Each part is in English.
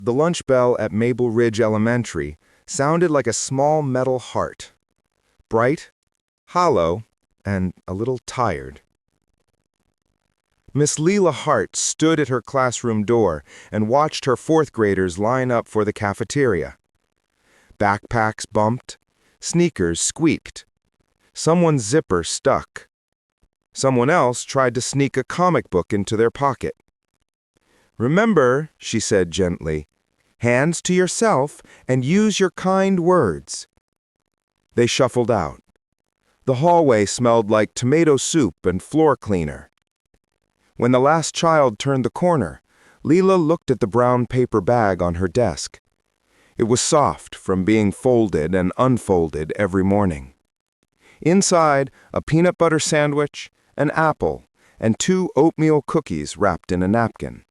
The lunch bell at Maple Ridge Elementary sounded like a small metal heart, bright, hollow, and a little tired. Miss Lila Hart stood at her classroom door and watched her fourth graders line up for the cafeteria. Backpacks bumped, sneakers squeaked. Someone's zipper stuck. Someone else tried to sneak a comic book into their pocket. "Remember," she said gently, "hands to yourself and use your kind words." They shuffled out. The hallway smelled like tomato soup and floor cleaner. When the last child turned the corner, Lila looked at the brown paper bag on her desk. It was soft from being folded and unfolded every morning. Inside, a peanut butter sandwich, an apple, and 2 oatmeal cookies wrapped in a napkin.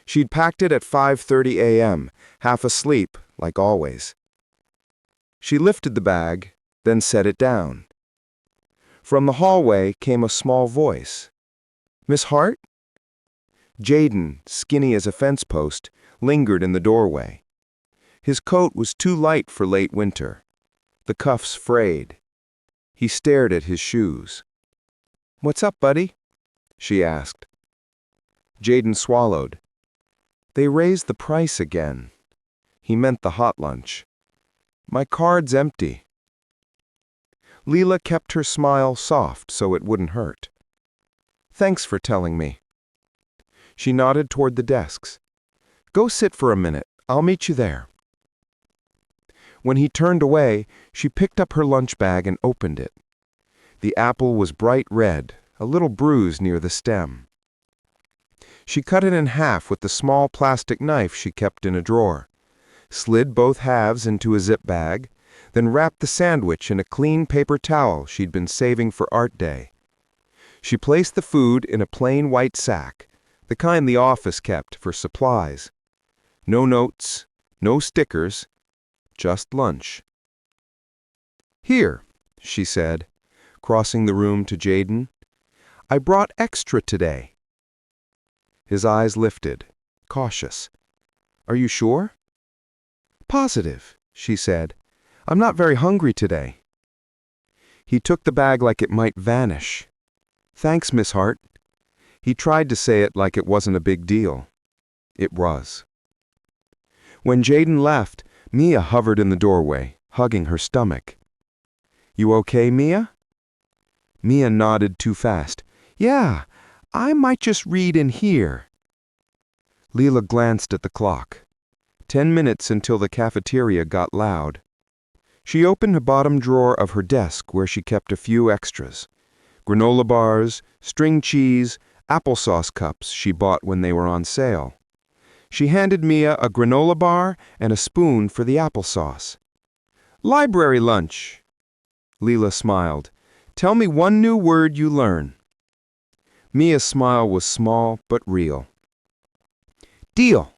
She'd packed it at 5:30 a.m., half asleep, like always. She lifted the bag, then set it down. From the hallway came a small voice. "Miss Hart?" Jaden, skinny as a fence post, lingered in the doorway. His coat was too light for late winter. The cuffs frayed. He stared at his shoes. "What's up, buddy?" she asked. Jaden swallowed. "They raised the price again." He meant the hot lunch. "My card's empty." Lila kept her smile soft so it wouldn't hurt. "Thanks for telling me." She nodded toward the desks. "Go sit for a minute. I'll meet you there." When he turned away, she picked up her lunch bag and opened it. The apple was bright red, a little bruised near the stem. She cut it in half with the small plastic knife she kept in a drawer, slid both halves into a zip bag, then wrapped the sandwich in a clean paper towel she'd been saving for art day. She placed the food in a plain white sack, the kind the office kept for supplies. No notes, no stickers, just lunch. "Here," she said, crossing the room to Jaden. "I brought extra today." His eyes lifted, cautious. "Are you sure?" "Positive," she said. "I'm not very hungry today." He took the bag like it might vanish. "Thanks, Miss Hart." He tried to say it like it wasn't a big deal. It was. When Jaden left, Mia hovered in the doorway, hugging her stomach. "You okay, Mia?" Mia nodded too fast. "Yeah, I might just read in here." Lila glanced at the clock. 10 minutes until the cafeteria got loud. She opened the bottom drawer of her desk where she kept a few extras. Granola bars, string cheese, applesauce cups she bought when they were on sale. She handed Mia a granola bar and a spoon for the applesauce. "Library lunch." Lila smiled. "Tell me one new word you learn." Mia's smile was small but real. "Deal."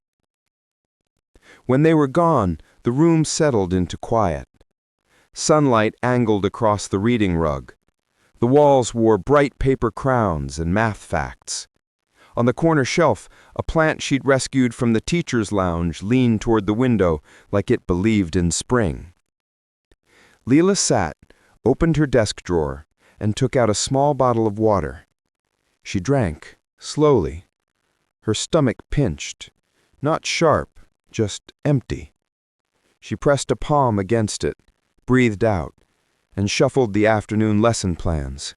When they were gone, the room settled into quiet. Sunlight angled across the reading rug. The walls wore bright paper crowns and math facts. On the corner shelf, a plant she'd rescued from the teacher's lounge leaned toward the window like it believed in spring. Lila sat, opened her desk drawer, and took out a small bottle of water. She drank, slowly. Her stomach pinched, not sharp, just empty. She pressed a palm against it, breathed out, and shuffled the afternoon lesson plans.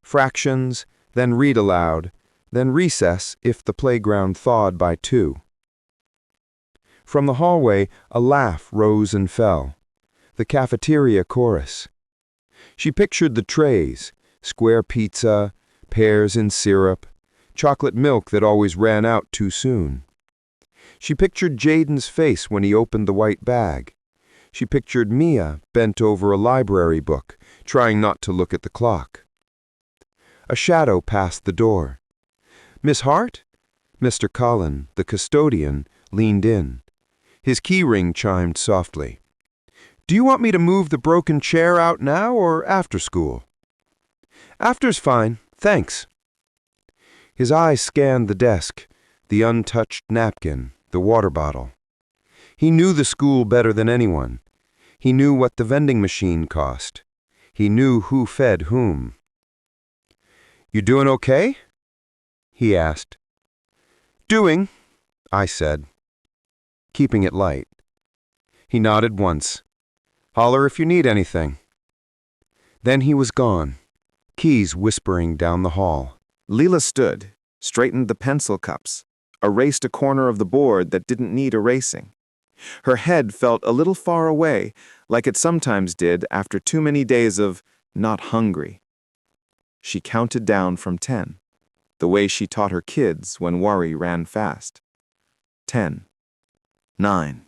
Fractions, then read aloud, then recess if the playground thawed by 2. From the hallway, a laugh rose and fell. The cafeteria chorus. She pictured the trays, square pizza, pears in syrup, chocolate milk that always ran out too soon. She pictured Jaden's face when he opened the white bag. She pictured Mia bent over a library book, trying not to look at the clock. A shadow passed the door. "Miss Hart?" Mr. Cullen, the custodian, leaned in. His keyring chimed softly. "Do you want me to move the broken chair out now or after school?" "After's fine, thanks." His eyes scanned the desk, the untouched napkin, the water bottle. He knew the school better than anyone. He knew what the vending machine cost. He knew who fed whom. "You doing okay?" he asked. "Doing," I said, keeping it light. He nodded once. "Holler if you need anything." Then he was gone, keys whispering down the hall. Lila stood, straightened the pencil cups, erased a corner of the board that didn't need erasing. Her head felt a little far away, like it sometimes did after too many days of not hungry. She counted down from 10, the way she taught her kids when worry ran fast. 10, 9,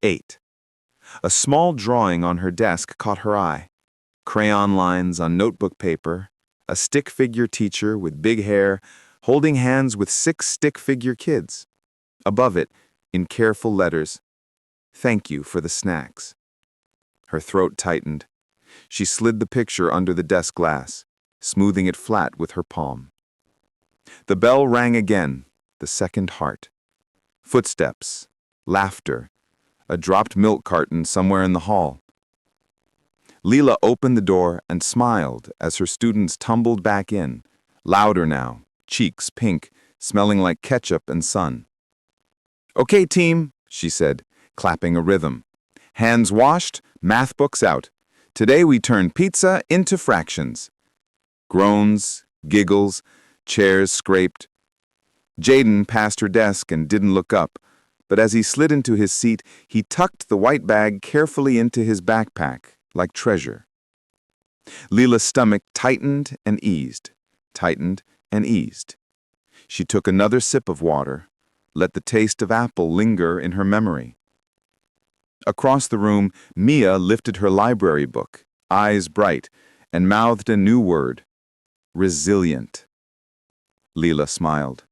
8. A small drawing on her desk caught her eye. Crayon lines on notebook paper, a stick figure teacher with big hair holding hands with 6 stick figure kids. Above it, in careful letters, "Thank you for the snacks." Her throat tightened. She slid the picture under the desk glass, smoothing it flat with her palm. The bell rang again, the second heart. Footsteps, laughter, a dropped milk carton somewhere in the hall. Lila opened the door and smiled as her students tumbled back in, louder now, cheeks pink, smelling like ketchup and sun. "Okay, team," she said, clapping a rhythm. "Hands washed, math books out. Today we turn pizza into fractions." Groans, giggles, chairs scraped. Jaden passed her desk and didn't look up, but as he slid into his seat, he tucked the white bag carefully into his backpack, like treasure. Lila's stomach tightened and eased, tightened and eased. She took another sip of water, let the taste of apple linger in her memory. Across the room, Mia lifted her library book, eyes bright, and mouthed a new word, resilient. Lila smiled.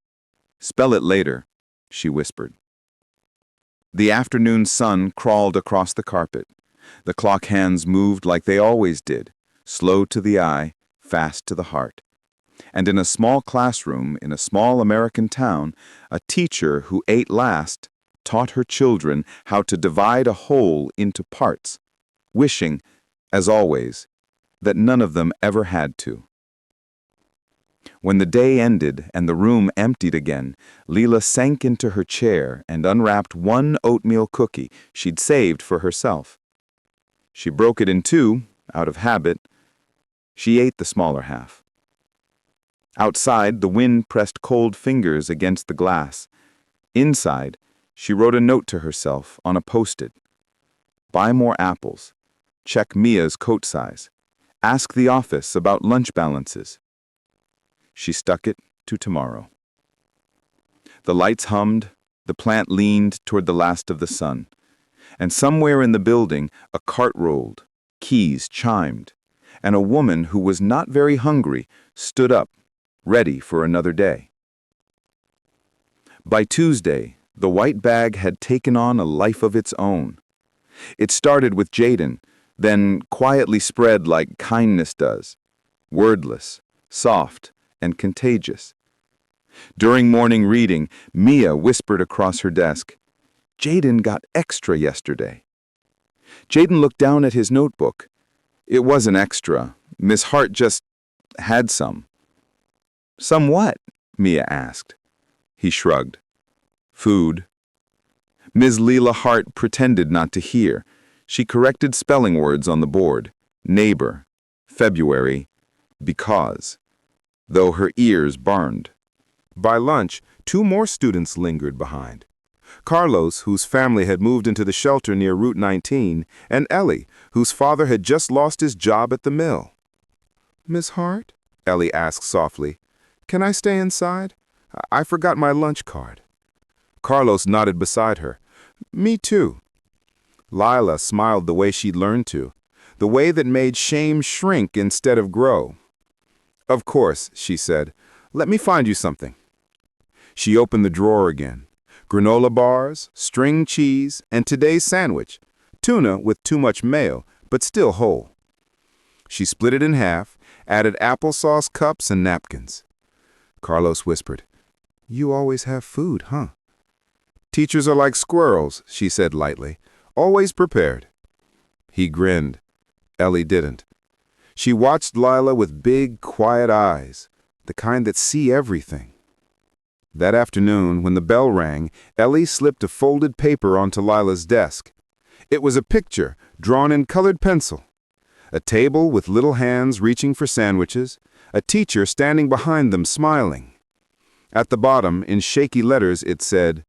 "Spell it later," she whispered. The afternoon sun crawled across the carpet. The clock hands moved like they always did, slow to the eye, fast to the heart. And in a small classroom in a small American town, a teacher who ate last taught her children how to divide a whole into parts, wishing, as always, that none of them ever had to. When the day ended and the room emptied again, Lila sank into her chair and unwrapped one oatmeal cookie she'd saved for herself. She broke it in two, out of habit. She ate the smaller half. Outside, the wind pressed cold fingers against the glass. Inside, she wrote a note to herself on a post-it. Buy more apples. Check Mia's coat size. Ask the office about lunch balances. She stuck it to tomorrow. The lights hummed, the plant leaned toward the last of the sun. And somewhere in the building, a cart rolled, keys chimed, and a woman who was not very hungry stood up, ready for another day. By Tuesday, the white bag had taken on a life of its own. It started with Jaden, then quietly spread like kindness does, wordless, soft, and contagious. During morning reading, Mia whispered across her desk, "Jaden got extra yesterday." Jaden looked down at his notebook. It wasn't extra. Miss Hart just had some. "Some what?" Mia asked. He shrugged. "Food." Ms. Lila Hart pretended not to hear. She corrected spelling words on the board. Neighbor, February, because, though her ears burned. By lunch, 2 more students lingered behind. Carlos, whose family had moved into the shelter near Route 19, and Ellie, whose father had just lost his job at the mill. "Miss Hart?" Ellie asked softly. "Can I stay inside? I forgot my lunch card." Carlos nodded beside her. "Me too." Lila smiled the way she'd learned to, the way that made shame shrink instead of grow. "Of course," she said. "Let me find you something." She opened the drawer again. Granola bars, string cheese, and today's sandwich. Tuna with too much mayo, but still whole. She split it in half, added applesauce cups and napkins. Carlos whispered, "You always have food, huh?" Teachers are like squirrels, she said lightly, always prepared. He grinned. Ellie didn't. She watched Lila with big, quiet eyes, the kind that see everything. That afternoon, when the bell rang, Ellie slipped a folded paper onto Lila's desk. It was a picture, drawn in colored pencil. A table with little hands reaching for sandwiches, a teacher standing behind them smiling. At the bottom, in shaky letters, it said,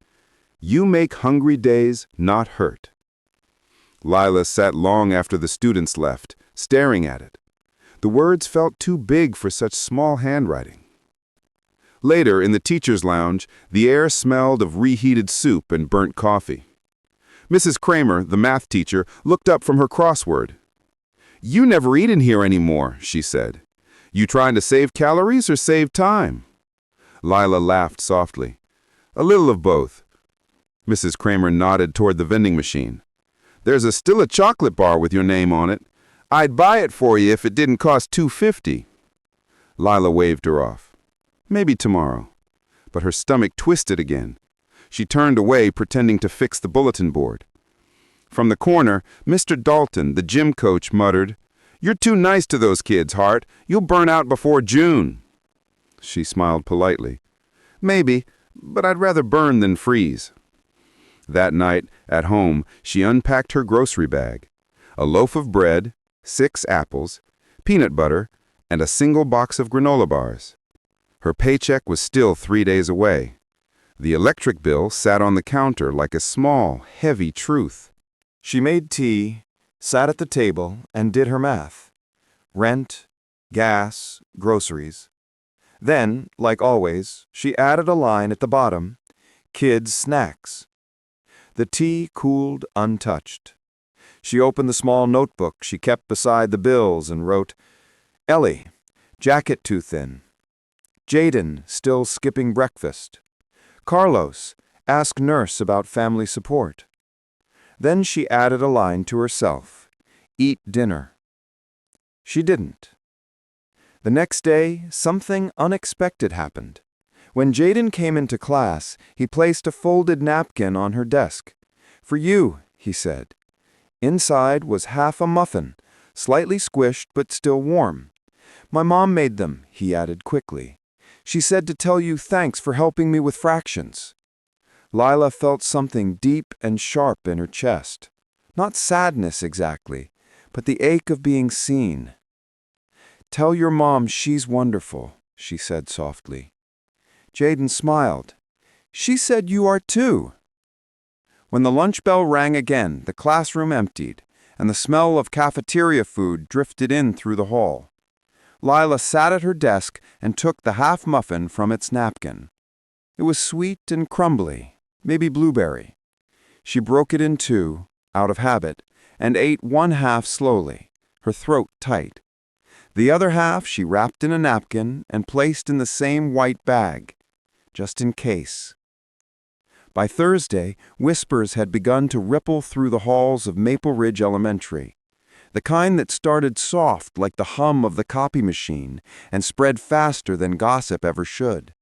"You make hungry days not hurt." Lila sat long after the students left, staring at it. The words felt too big for such small handwriting. Later, in the teacher's lounge, the air smelled of reheated soup and burnt coffee. Mrs. Kramer, the math teacher, looked up from her crossword. "You never eat in here anymore," she said. "You trying to save calories or save time?" Lila laughed softly. "A little of both." Mrs. Kramer nodded toward the vending machine. "There's still a chocolate bar with your name on it. I'd buy it for you if it didn't cost $2.50. Lila waved her off. "Maybe tomorrow." But her stomach twisted again. She turned away, pretending to fix the bulletin board. From the corner, Mr. Dalton, the gym coach, muttered, "You're too nice to those kids, Hart. You'll burn out before June." She smiled politely. "Maybe, but I'd rather burn than freeze." That night, at home, she unpacked her grocery bag. A loaf of bread, 6 apples, peanut butter, and a single box of granola bars. Her paycheck was still 3 days away. The electric bill sat on the counter like a small, heavy truth. She made tea, sat at the table, and did her math. Rent, gas, groceries. Then, like always, she added a line at the bottom, "Kids' snacks." The tea cooled untouched. She opened the small notebook she kept beside the bills and wrote, "Ellie, jacket too thin. Jaden, still skipping breakfast. Carlos, ask nurse about family support." Then she added a line to herself, "Eat dinner." She didn't. The next day, something unexpected happened. When Jaden came into class, he placed a folded napkin on her desk. "For you," he said. Inside was half a muffin, slightly squished but still warm. "My mom made them," he added quickly. "She said to tell you thanks for helping me with fractions." Lila felt something deep and sharp in her chest. Not sadness exactly, but the ache of being seen. "Tell your mom she's wonderful," she said softly. Jaden smiled. "She said you are too." When the lunch bell rang again, the classroom emptied, and the smell of cafeteria food drifted in through the hall. Lila sat at her desk and took the half muffin from its napkin. It was sweet and crumbly, maybe blueberry. She broke it in two, out of habit, and ate one half slowly, her throat tight. The other half she wrapped in a napkin and placed in the same white bag, just in case. By Thursday, whispers had begun to ripple through the halls of Maple Ridge Elementary, the kind that started soft like the hum of the copy machine and spread faster than gossip ever should.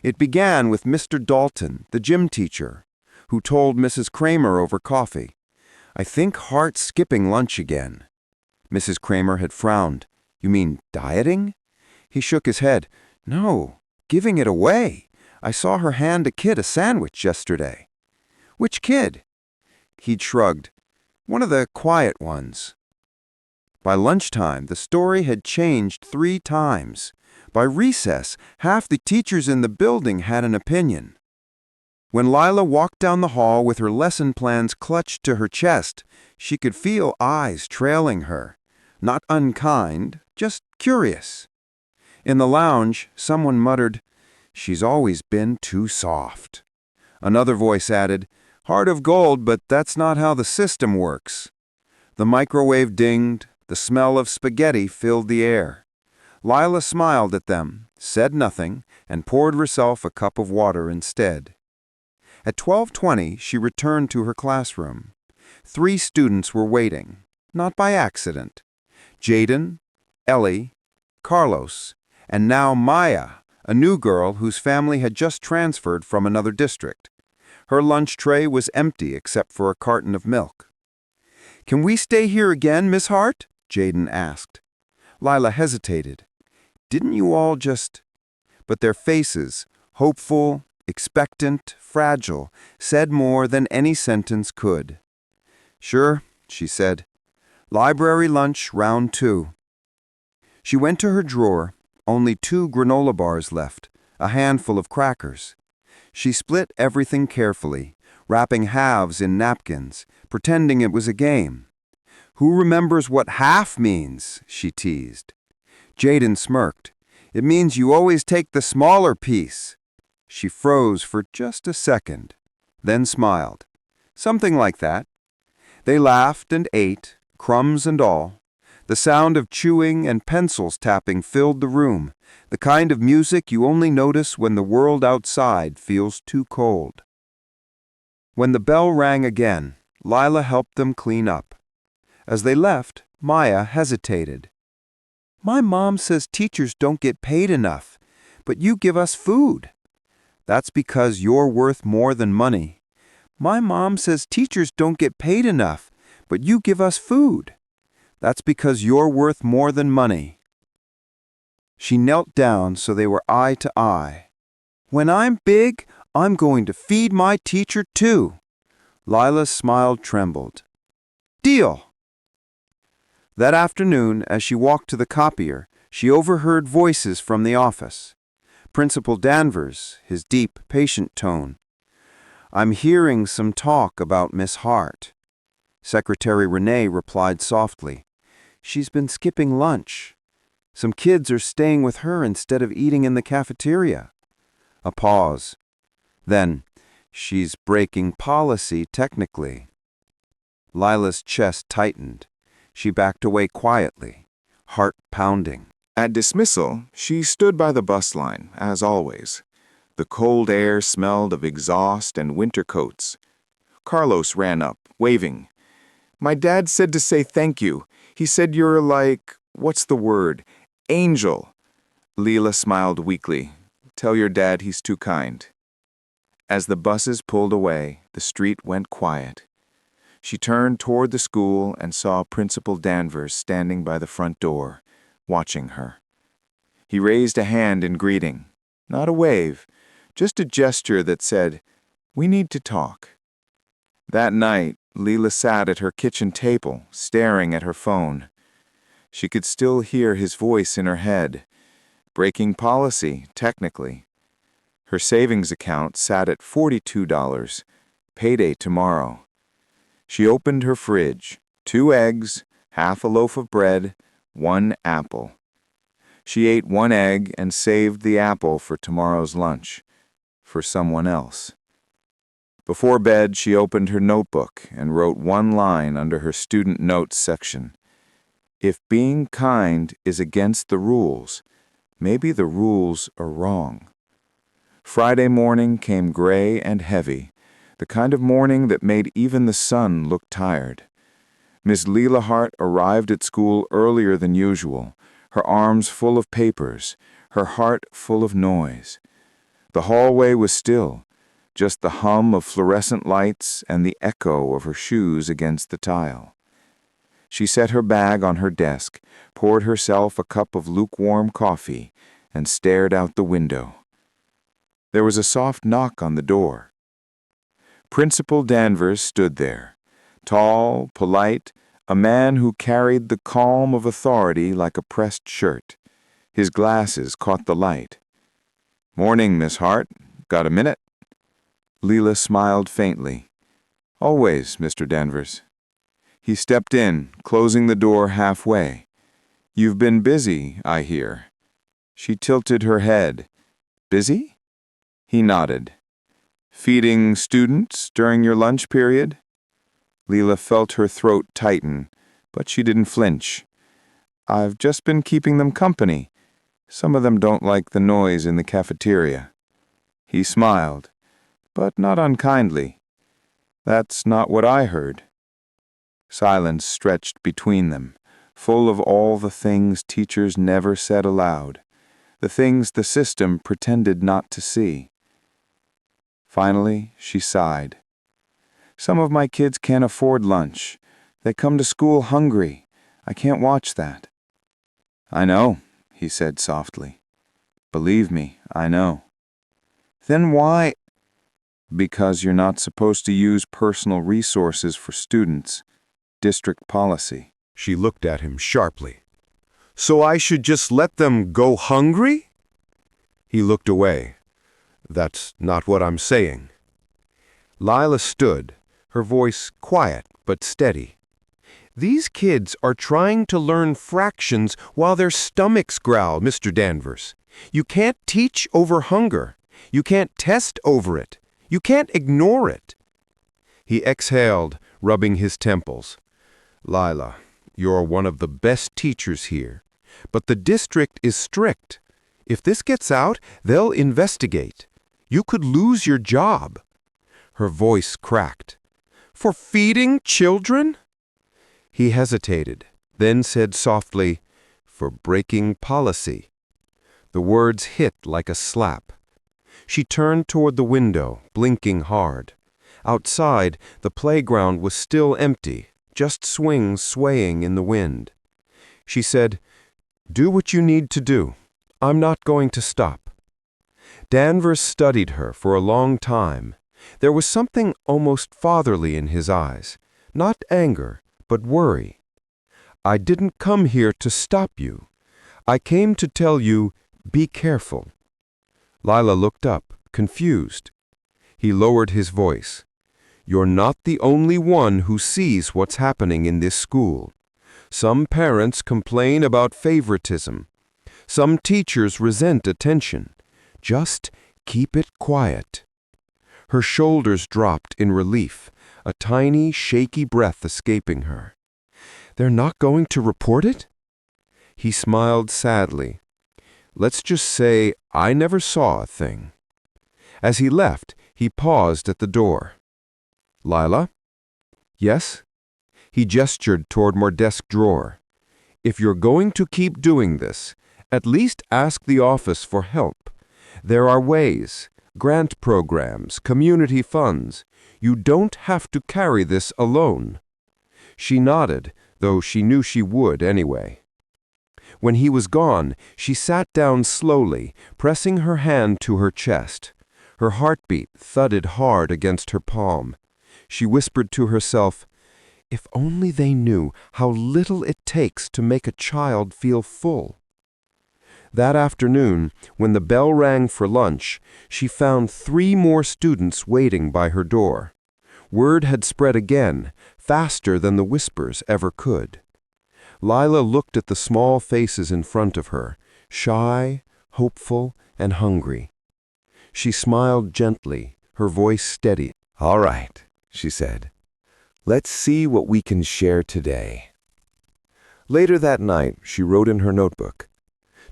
It began with Mr. Dalton, the gym teacher, who told Mrs. Kramer over coffee, "I think Hart's skipping lunch again." Mrs. Kramer had frowned. "You mean dieting?" He shook his head. "No, giving it away. I saw her hand a kid a sandwich yesterday." "Which kid?" He'd shrugged. "One of the quiet ones." By lunchtime, the story had changed 3 times. By recess, half the teachers in the building had an opinion. When Lila walked down the hall with her lesson plans clutched to her chest, she could feel eyes trailing her. Not unkind, just curious. In the lounge, someone muttered, "She's always been too soft." Another voice added, "Heart of gold, but that's not how the system works." The microwave dinged, the smell of spaghetti filled the air. Lila smiled at them, said nothing, and poured herself a cup of water instead. At 12:20, she returned to her classroom. 3 students were waiting, not by accident. Jaden, Ellie, Carlos, and now Maya, a new girl whose family had just transferred from another district. Her lunch tray was empty except for a carton of milk. "Can we stay here again, Miss Hart?" Jaden asked. Lila hesitated. "Didn't you all just—" But their faces, hopeful, expectant, fragile, said more than any sentence could. "Sure," she said. "Library lunch, round 2. She went to her drawer, only 2 granola bars left, a handful of crackers. She split everything carefully, wrapping halves in napkins, pretending it was a game. "Who remembers what half means?" she teased. Jaden smirked. "It means you always take the smaller piece." She froze for just a second, then smiled. "Something like that." They laughed and ate, crumbs and all. The sound of chewing and pencils tapping filled the room, the kind of music you only notice when the world outside feels too cold. When the bell rang again, Lila helped them clean up. As they left, Maya hesitated. "My mom says teachers don't get paid enough, but you give us food." "That's because you're worth more than money." "My mom says teachers don't get paid enough, but you give us food." "That's because you're worth more than money." She knelt down so they were eye to eye. "When I'm big, I'm going to feed my teacher too." Lila's smile trembled. "Deal." That afternoon, as she walked to the copier, she overheard voices from the office. Principal Danvers, his deep, patient tone. "I'm hearing some talk about Miss Hart." Secretary Renee replied softly. "She's been skipping lunch. Some kids are staying with her instead of eating in the cafeteria." A pause. Then, "She's breaking policy technically." Lila's chest tightened. She backed away quietly, heart pounding. At dismissal, she stood by the bus line, as always. The cold air smelled of exhaust and winter coats. Carlos ran up, waving. "My dad said to say thank you. He said you're like, what's the word? Angel." Lila smiled weakly. "Tell your dad he's too kind." As the buses pulled away, the street went quiet. She turned toward the school and saw Principal Danvers standing by the front door, watching her. He raised a hand in greeting. Not a wave, just a gesture that said, "We need to talk." That night, Lila sat at her kitchen table, staring at her phone. She could still hear his voice in her head. Breaking policy, technically. Her savings account sat at $42. Payday tomorrow. She opened her fridge. 2 eggs, half a loaf of bread, 1 apple. She ate 1 egg and saved the apple for tomorrow's lunch. For someone else. Before bed, she opened her notebook and wrote 1 line under her student notes section. If being kind is against the rules, maybe the rules are wrong. Friday morning came gray and heavy, the kind of morning that made even the sun look tired. Miss Lila Hart arrived at school earlier than usual, her arms full of papers, her heart full of noise. The hallway was still, just the hum of fluorescent lights and the echo of her shoes against the tile. She set her bag on her desk, poured herself a cup of lukewarm coffee, and stared out the window. There was a soft knock on the door. Principal Danvers stood there, tall, polite, a man who carried the calm of authority like a pressed shirt. His glasses caught the light. "Morning, Miss Hart. Got a minute?" Lila smiled faintly. "Always, Mr. Danvers." He stepped in, closing the door halfway. "You've been busy, I hear." She tilted her head. "Busy?" He nodded. "Feeding students during your lunch period?" Lila felt her throat tighten, but she didn't flinch. "I've just been keeping them company. Some of them don't like the noise in the cafeteria." He smiled, but not unkindly. "That's not what I heard." Silence stretched between them, full of all the things teachers never said aloud, the things the system pretended not to see. Finally, she sighed. Some of my kids can't afford lunch. They come to school hungry. I can't watch that. I know, he said softly. Believe me, I know. Then why? Because you're not supposed to use personal resources for students. District policy. She looked at him sharply. So I should just let them go hungry? He looked away. That's not what I'm saying. Lila stood, her voice quiet but steady. These kids are trying to learn fractions while their stomachs growl, Mr. Danvers. You can't teach over hunger. You can't test over it. You can't ignore it. He exhaled, rubbing his temples. Lila, you're one of the best teachers here, but the district is strict. If this gets out, they'll investigate. You could lose your job. Her voice cracked. For feeding children? He hesitated, then said softly, for breaking policy. The words hit like a slap. She turned toward the window, blinking hard. Outside, the playground was still empty, just swings swaying in the wind. She said, Do what you need to do. I'm not going to stop. Danvers studied her for a long time. There was something almost fatherly in his eyes, not anger, but worry. I didn't come here to stop you. I came to tell you, be careful. Lila looked up, confused. He lowered his voice. You're not the only one who sees what's happening in this school. Some parents complain about favoritism. Some teachers resent attention. Just keep it quiet. Her shoulders dropped in relief, a tiny, shaky breath escaping her. They're not going to report it? He smiled sadly. Let's just say I never saw a thing. As he left, he paused at the door. Lila? Yes? He gestured toward my desk drawer. If you're going to keep doing this, at least ask the office for help. There are ways, grant programs, community funds. You don't have to carry this alone. She nodded, though she knew she would anyway. When he was gone, she sat down slowly, pressing her hand to her chest. Her heartbeat thudded hard against her palm. She whispered to herself, If only they knew how little it takes to make a child feel full. That afternoon, when the bell rang for lunch, she found 3 more students waiting by her door. Word had spread again, faster than the whispers ever could. Lila looked at the small faces in front of her, shy, hopeful, and hungry. She smiled gently, her voice steady. All right, she said. Let's see what we can share today. Later that night, she wrote in her notebook,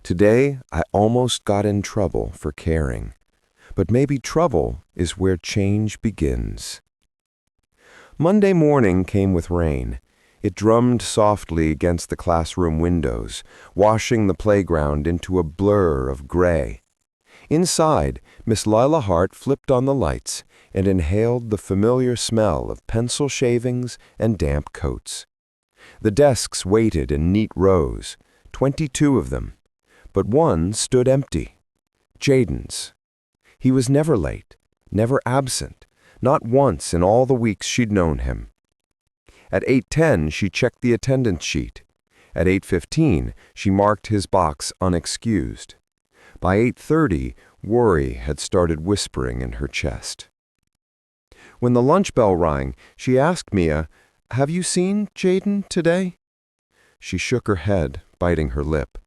Today, I almost got in trouble for caring. But maybe trouble is where change begins. Monday morning came with rain. It drummed softly against the classroom windows, washing the playground into a blur of gray. Inside, Miss Lila Hart flipped on the lights and inhaled the familiar smell of pencil shavings and damp coats. The desks waited in neat rows, 22 of them. But one stood empty. Jaden's. He was never late, never absent, not once in all the weeks she'd known him. At 8:10, she checked the attendance sheet. At 8:15, she marked his box unexcused. By 8:30, worry had started whispering in her chest. When the lunch bell rang, she asked Mia, Have you seen Jaden today? She shook her head, biting her lip.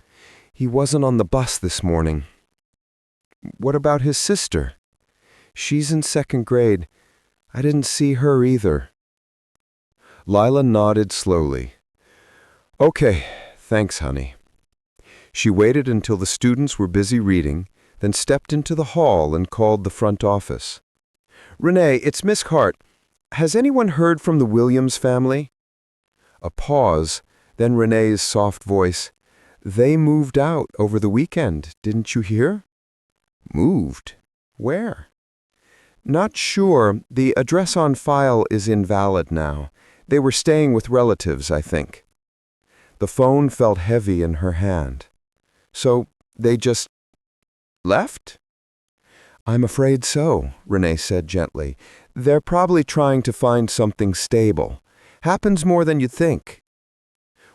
He wasn't on the bus this morning. What about his sister? She's in 2nd grade. I didn't see her either. Lila nodded slowly. Okay, thanks, honey. She waited until the students were busy reading, then stepped into the hall and called the front office. Renee, it's Miss Hart. Has anyone heard from the Williams family? A pause, then Renee's soft voice. They moved out over the weekend, didn't you hear? Moved? Where? Not sure. The address on file is invalid now. They were staying with relatives, I think. The phone felt heavy in her hand. So they just left? I'm afraid so, Renee said gently. They're probably trying to find something stable. Happens more than you think.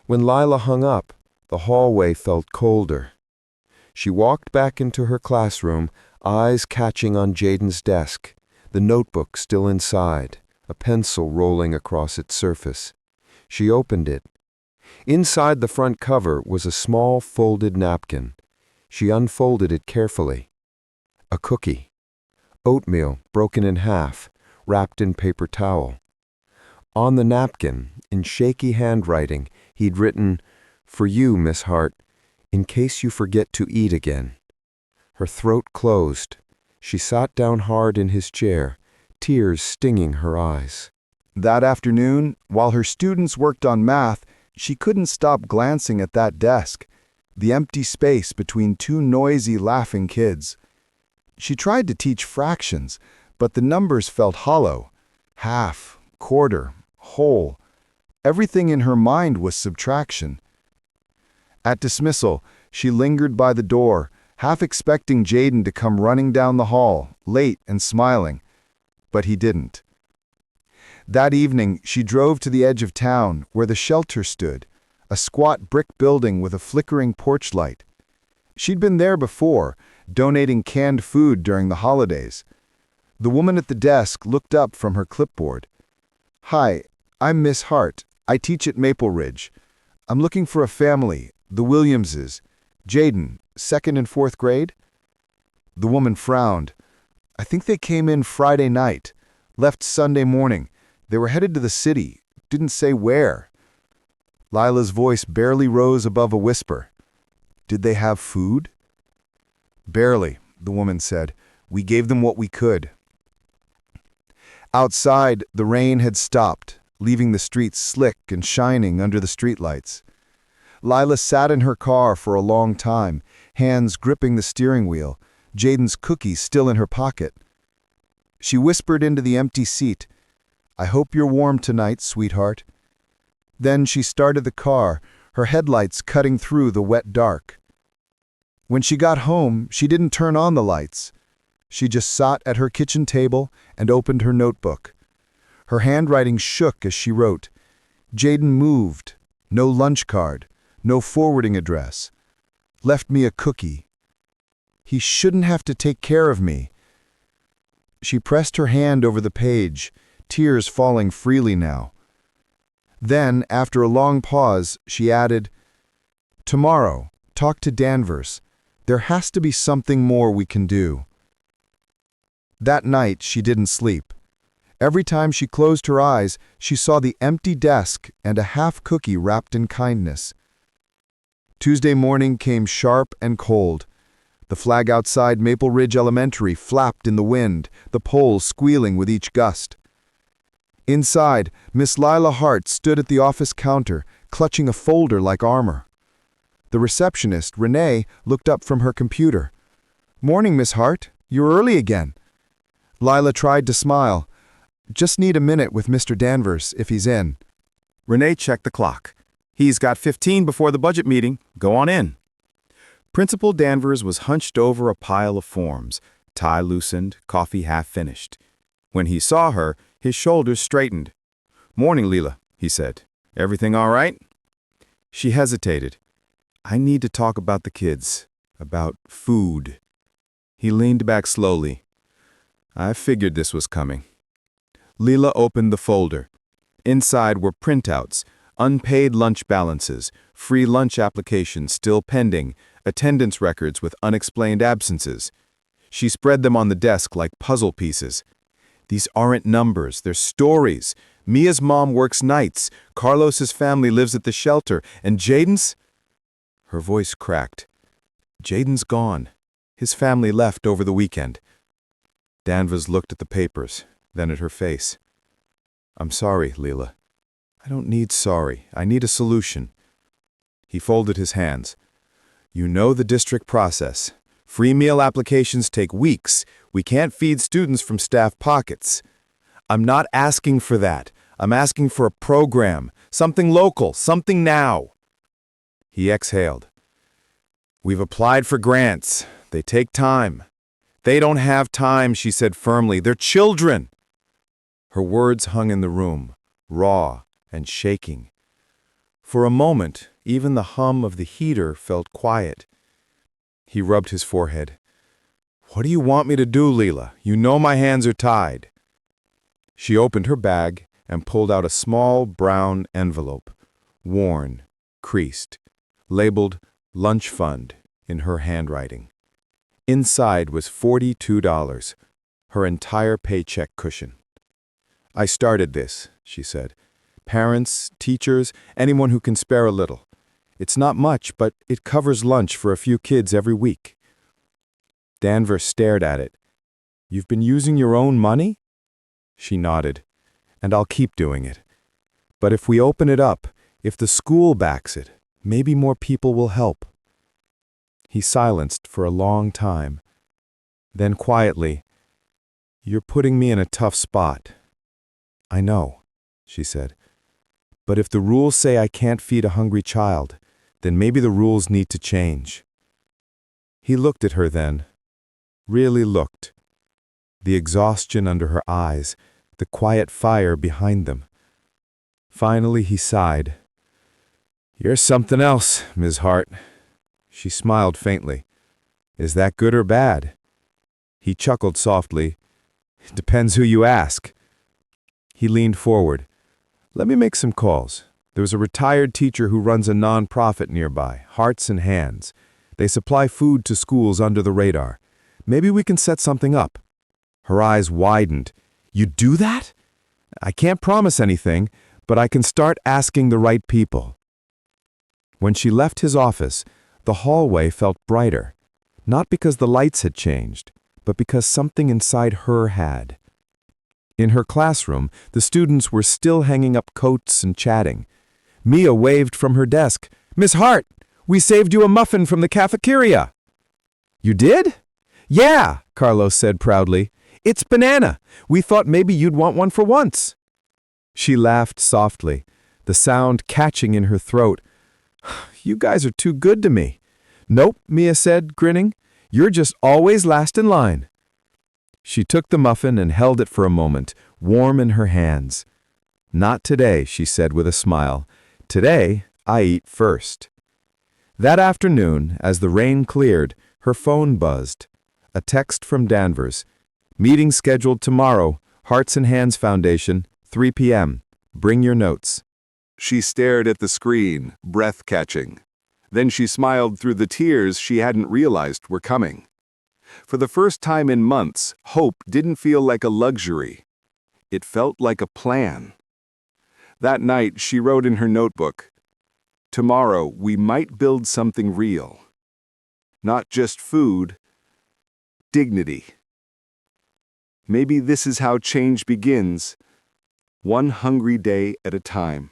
When Lila hung up, the hallway felt colder. She walked back into her classroom, eyes catching on Jaden's desk, the notebook still inside, a pencil rolling across its surface. She opened it. Inside the front cover was a small folded napkin. She unfolded it carefully. A cookie. Oatmeal broken in half, wrapped in paper towel. On the napkin, in shaky handwriting, he'd written, "For you, Miss Hart, in case you forget to eat again." Her throat closed. She sat down hard in his chair, tears stinging her eyes. That afternoon, while her students worked on math, she couldn't stop glancing at that desk, the empty space between two noisy, laughing kids. She tried to teach fractions, but the numbers felt hollow. Half, quarter, whole. Everything in her mind was subtraction. At dismissal, she lingered by the door, half expecting Jaden to come running down the hall, late and smiling. But he didn't. That evening, she drove to the edge of town, where the shelter stood, a squat brick building with a flickering porch light. She'd been there before, donating canned food during the holidays. The woman at the desk looked up from her clipboard. "Hi, I'm Miss Hart. I teach at Maple Ridge. I'm looking for a family, the Williamses. Jaden, 2nd and 4th grade?" The woman frowned. "I think they came in Friday night. Left Sunday morning. They were headed to the city. Didn't say where." Lila's voice barely rose above a whisper. "Did they have food?" "Barely," the woman said. "We gave them what we could." Outside, the rain had stopped, leaving the streets slick and shining under the streetlights. Lila sat in her car for a long time, hands gripping the steering wheel, Jaden's cookie still in her pocket. She whispered into the empty seat, "I hope you're warm tonight, sweetheart." Then she started the car, her headlights cutting through the wet dark. When she got home, she didn't turn on the lights. She just sat at her kitchen table and opened her notebook. Her handwriting shook as she wrote. Jaden moved. No lunch card. No forwarding address. Left me a cookie. He shouldn't have to take care of me. She pressed her hand over the page, tears falling freely now. Then, after a long pause, she added, "Tomorrow, talk to Danvers. There has to be something more we can do." That night, she didn't sleep. Every time she closed her eyes, she saw the empty desk and a half cookie wrapped in kindness. Tuesday morning came sharp and cold. The flag outside Maple Ridge Elementary flapped in the wind, the poles squealing with each gust. Inside, Miss Lila Hart stood at the office counter, clutching a folder like armor. The receptionist, Renee, looked up from her computer. "Morning, Miss Hart. You're early again." Lila tried to smile. "Just need a minute with Mr. Danvers, if he's in." Renee checked the clock. "He's got 15 before the budget meeting. Go on in." Principal Danvers was hunched over a pile of forms, tie loosened, coffee half finished. When he saw her, his shoulders straightened. "Morning, Lila," he said. "Everything all right?" She hesitated. "I need to talk about the kids, about food." He leaned back slowly. "I figured this was coming." Lila opened the folder. Inside were printouts, unpaid lunch balances, free lunch applications still pending, attendance records with unexplained absences. She spread them on the desk like puzzle pieces. "These aren't numbers, they're stories. Mia's mom works nights, Carlos's family lives at the shelter, and Jaden's—" Her voice cracked. "Jaden's gone. His family left over the weekend." Danvers looked at the papers, then at her face. "I'm sorry, Lila. I don't need sorry. I need a solution." He folded his hands. "You know the district process. Free meal applications take weeks. We can't feed students from staff pockets. I'm not asking for that. I'm asking for a program, something local, something now. He exhaled. We've applied for grants. They take time. They don't have time, she said firmly. They're children. Her words hung in the room, raw and shaking. For a moment, even the hum of the heater felt quiet. He rubbed his forehead. What do you want me to do, Lila? You know my hands are tied. She opened her bag and pulled out a small brown envelope, worn, creased, labeled Lunch Fund in her handwriting. Inside was $42, her entire paycheck cushion. I started this, she said. Parents, teachers, anyone who can spare a little. It's not much, but it covers lunch for a few kids every week. Danvers stared at it. You've been using your own money? She nodded. And I'll keep doing it. But if we open it up, if the school backs it, maybe more people will help. He silenced for a long time. Then quietly, You're putting me in a tough spot. I know, she said. But if the rules say I can't feed a hungry child, then maybe the rules need to change. He looked at her then, really looked. The exhaustion under her eyes, the quiet fire behind them. Finally he sighed. You're something else, Ms. Hart. She smiled faintly. Is that good or bad? He chuckled softly. It depends who you ask. He leaned forward. Let me make some calls. There's a retired teacher who runs a non-profit nearby, Hearts and Hands. They supply food to schools under the radar. Maybe we can set something up. Her eyes widened. You do that? I can't promise anything, but I can start asking the right people. When she left his office, the hallway felt brighter, not because the lights had changed, but because something inside her had. In her classroom, the students were still hanging up coats and chatting. Mia waved from her desk. Miss Hart, we saved you a muffin from the cafeteria. You did? Yeah, Carlos said proudly. It's banana. We thought maybe you'd want one for once. She laughed softly, the sound catching in her throat. You guys are too good to me. Nope, Mia said, grinning. You're just always last in line. She took the muffin and held it for a moment, warm in her hands. Not today, she said with a smile. Today, I eat first. That afternoon, as the rain cleared, her phone buzzed. A text from Danvers. Meeting scheduled tomorrow, Hearts and Hands Foundation, 3 p.m. Bring your notes. She stared at the screen, breath-catching. Then she smiled through the tears she hadn't realized were coming. For the first time in months, hope didn't feel like a luxury. It felt like a plan. That night, she wrote in her notebook, Tomorrow, we might build something real. Not just food, dignity. Maybe this is how change begins, one hungry day at a time.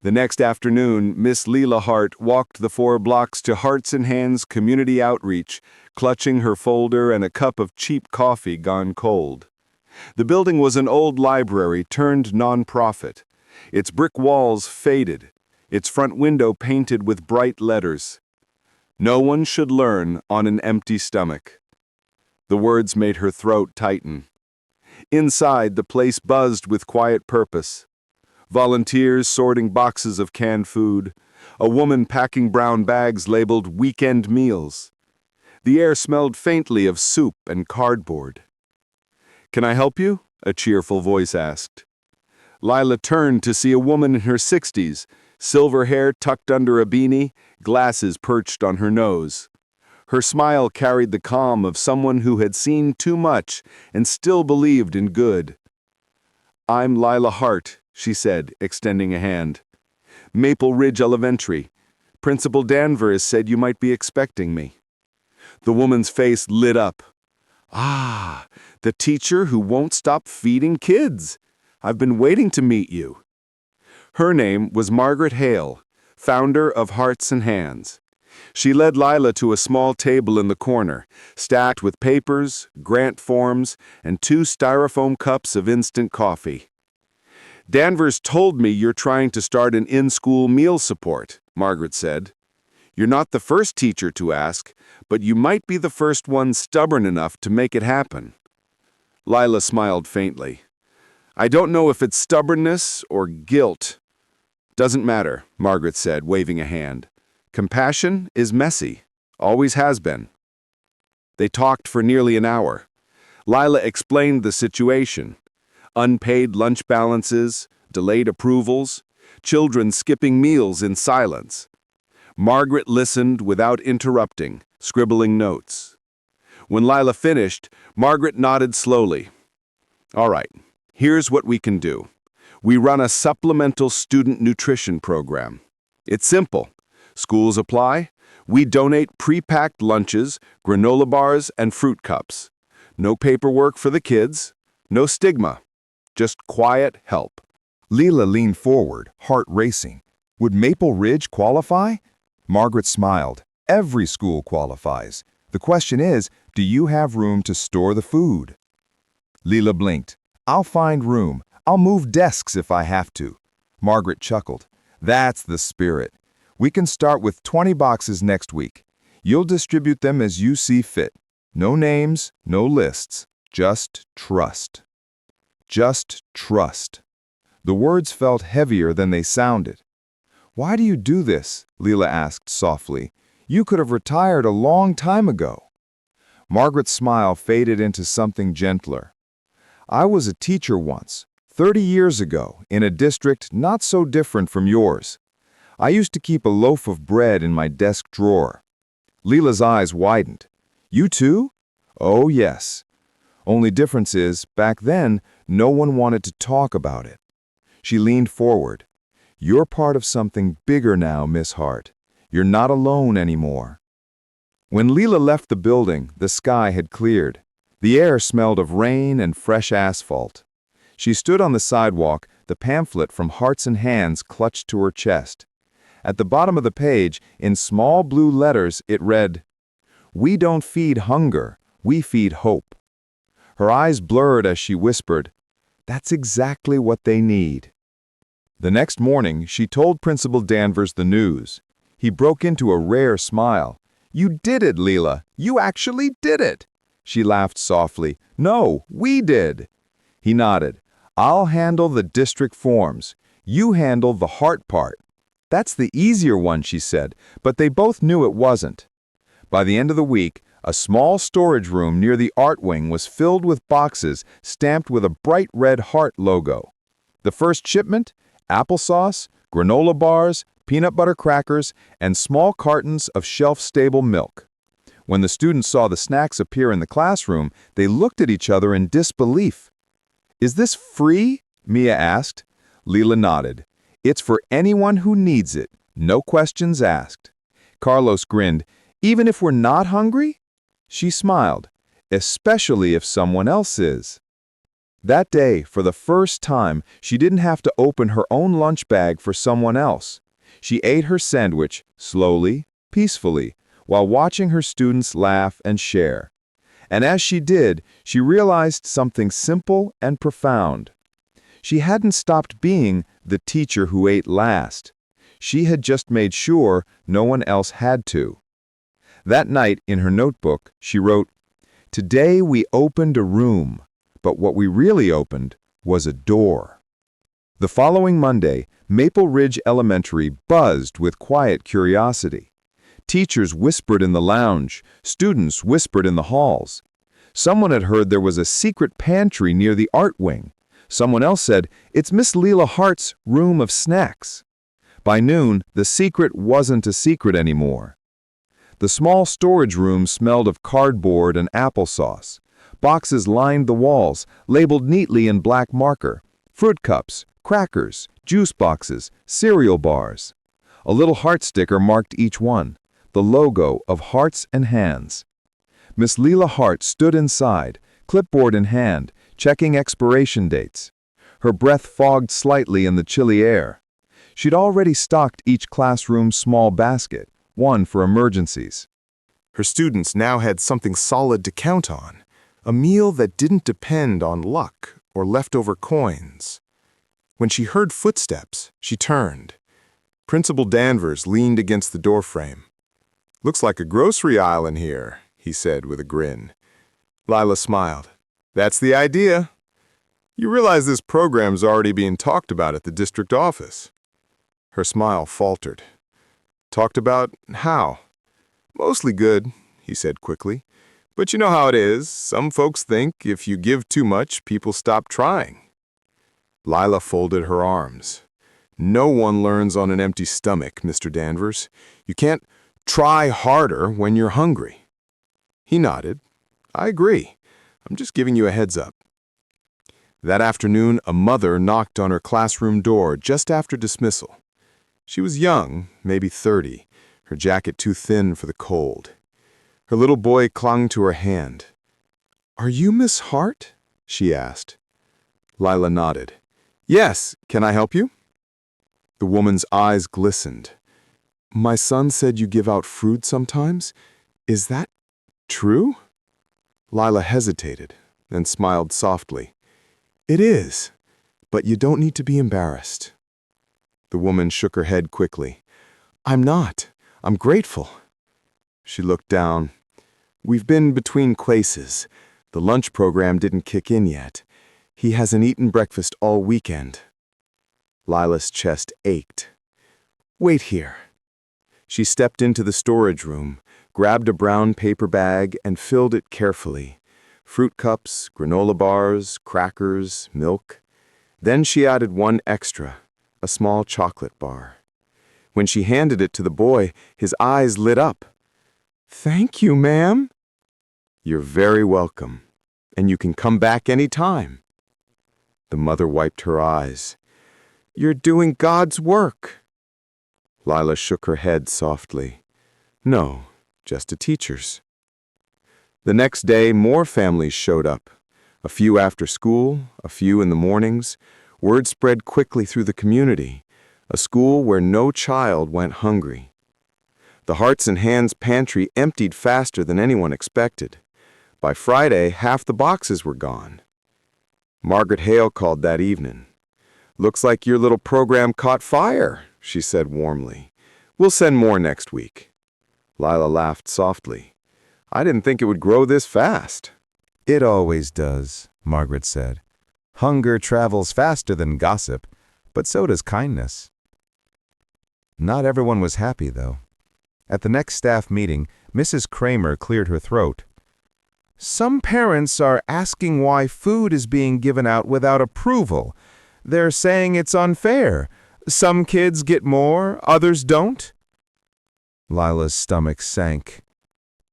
The next afternoon, Miss Lila Hart walked the 4 blocks to Hearts and Hands Community Outreach, clutching her folder and a cup of cheap coffee gone cold. The building was an old library turned nonprofit. Its brick walls faded, its front window painted with bright letters. No one should learn on an empty stomach. The words made her throat tighten. Inside, the place buzzed with quiet purpose. Volunteers sorting boxes of canned food, a woman packing brown bags labeled weekend meals. The air smelled faintly of soup and cardboard. Can I help you? A cheerful voice asked. Lila turned to see a woman in her 60s, silver hair tucked under a beanie, glasses perched on her nose. Her smile carried the calm of someone who had seen too much and still believed in good. I'm Lila Hart, she said, extending a hand. Maple Ridge Elementary. Principal Danvers said you might be expecting me. The woman's face lit up. Ah, the teacher who won't stop feeding kids. I've been waiting to meet you. Her name was Margaret Hale, founder of Hearts and Hands. She led Lila to a small table in the corner, stacked with papers, grant forms, and 2 styrofoam cups of instant coffee. "Danvers told me you're trying to start an in-school meal support," Margaret said. "You're not the first teacher to ask, but you might be the first one stubborn enough to make it happen." Lila smiled faintly. "I don't know if it's stubbornness or guilt." "Doesn't matter," Margaret said, waving a hand. "Compassion is messy. Always has been." They talked for nearly an hour. Lila explained the situation. Unpaid lunch balances, delayed approvals, children skipping meals in silence. Margaret listened without interrupting, scribbling notes. When Lila finished, Margaret nodded slowly. "All right, here's what we can do. We run a supplemental student nutrition program. It's simple. Schools apply. We donate pre-packed lunches, granola bars, and fruit cups. No paperwork for the kids. No stigma. Just quiet help." Lila leaned forward, heart racing. Would Maple Ridge qualify? Margaret smiled. Every school qualifies. The question is, do you have room to store the food? Lila blinked. I'll find room. I'll move desks if I have to. Margaret chuckled. That's the spirit. We can start with 20 boxes next week. You'll distribute them as you see fit. No names, no lists. Just trust. Just trust. The words felt heavier than they sounded. Why do you do this? Lila asked softly. You could have retired a long time ago. Margaret's smile faded into something gentler. I was a teacher once, 30 years ago, in a district not so different from yours. I used to keep a loaf of bread in my desk drawer. Lila's eyes widened. You too? Oh, yes. Only difference is, back then, no one wanted to talk about it. She leaned forward. You're part of something bigger now, Miss Hart. You're not alone anymore. When Lila left the building, the sky had cleared. The air smelled of rain and fresh asphalt. She stood on the sidewalk, the pamphlet from Hearts and Hands clutched to her chest. At the bottom of the page, in small blue letters, it read, "We don't feed hunger, we feed hope." Her eyes blurred as she whispered, "That's exactly what they need." The next morning, she told Principal Danvers the news. He broke into a rare smile. "You did it, Lila. You actually did it." She laughed softly. "No, we did." He nodded. "I'll handle the district forms. You handle the heart part." "That's the easier one," she said, but they both knew it wasn't. By the end of the week, a small storage room near the art wing was filled with boxes stamped with a bright red heart logo. The first shipment? Applesauce, granola bars, peanut butter crackers, and small cartons of shelf-stable milk. When the students saw the snacks appear in the classroom, they looked at each other in disbelief. "Is this free?" Mia asked. Lila nodded. "It's for anyone who needs it, no questions asked." Carlos grinned. "Even if we're not hungry?" She smiled. "Especially if someone else is." That day, for the first time, she didn't have to open her own lunch bag for someone else. She ate her sandwich, slowly, peacefully, while watching her students laugh and share. And as she did, she realized something simple and profound. She hadn't stopped being the teacher who ate last. She had just made sure no one else had to. That night, in her notebook, she wrote, "Today we opened a room, but what we really opened was a door." The following Monday, Maple Ridge Elementary buzzed with quiet curiosity. Teachers whispered in the lounge, students whispered in the halls. Someone had heard there was a secret pantry near the art wing. Someone else said, "It's Miss Lila Hart's room of snacks." By noon, the secret wasn't a secret anymore. The small storage room smelled of cardboard and applesauce. Boxes lined the walls, labeled neatly in black marker. Fruit cups, crackers, juice boxes, cereal bars. A little heart sticker marked each one, the logo of Hearts and Hands. Miss Lila Hart stood inside, clipboard in hand, checking expiration dates. Her breath fogged slightly in the chilly air. She'd already stocked each classroom's small basket, one for emergencies. Her students now had something solid to count on, a meal that didn't depend on luck or leftover coins. When she heard footsteps, she turned. Principal Danvers leaned against the doorframe. "Looks like a grocery aisle in here," he said with a grin. Lila smiled. "That's the idea. You realize this program's already being talked about at the district office." Her smile faltered. "Talked about how?" "Mostly good," he said quickly. "But you know how it is. Some folks think if you give too much, people stop trying." Lila folded her arms. "No one learns on an empty stomach, Mr. Danvers. You can't try harder when you're hungry." He nodded. "I agree. I'm just giving you a heads up." That afternoon, a mother knocked on her classroom door just after dismissal. She was young, maybe 30, her jacket too thin for the cold. Her little boy clung to her hand. "Are you Miss Hart?" she asked. Lila nodded. "Yes, can I help you?" The woman's eyes glistened. "My son said you give out fruit sometimes. Is that true?" Lila hesitated, then smiled softly. "It is, but you don't need to be embarrassed." The woman shook her head quickly. "I'm not. I'm grateful." She looked down. "We've been between classes. The lunch program didn't kick in yet. He hasn't eaten breakfast all weekend." Lila's chest ached. "Wait here." She stepped into the storage room, grabbed a brown paper bag, and filled it carefully. Fruit cups, granola bars, crackers, milk. Then she added one extra, a small chocolate bar. When she handed it to the boy, his eyes lit up. "Thank you, ma'am." "You're very welcome, and you can come back any time." The mother wiped her eyes. "You're doing God's work." Lila shook her head softly. "No, just a teacher's." The next day, more families showed up. A few after school, a few in the mornings. Word spread quickly through the community. A school where no child went hungry. The Hearts and Hands pantry emptied faster than anyone expected. By Friday, half the boxes were gone. Margaret Hale called that evening. "Looks like your little program caught fire," she said warmly. "We'll send more next week." Lila laughed softly. "I didn't think it would grow this fast." "It always does," Margaret said. "Hunger travels faster than gossip, but so does kindness." Not everyone was happy, though. At the next staff meeting, Mrs. Kramer cleared her throat. "Some parents are asking why food is being given out without approval. They're saying it's unfair. Some kids get more, others don't." Lila's stomach sank.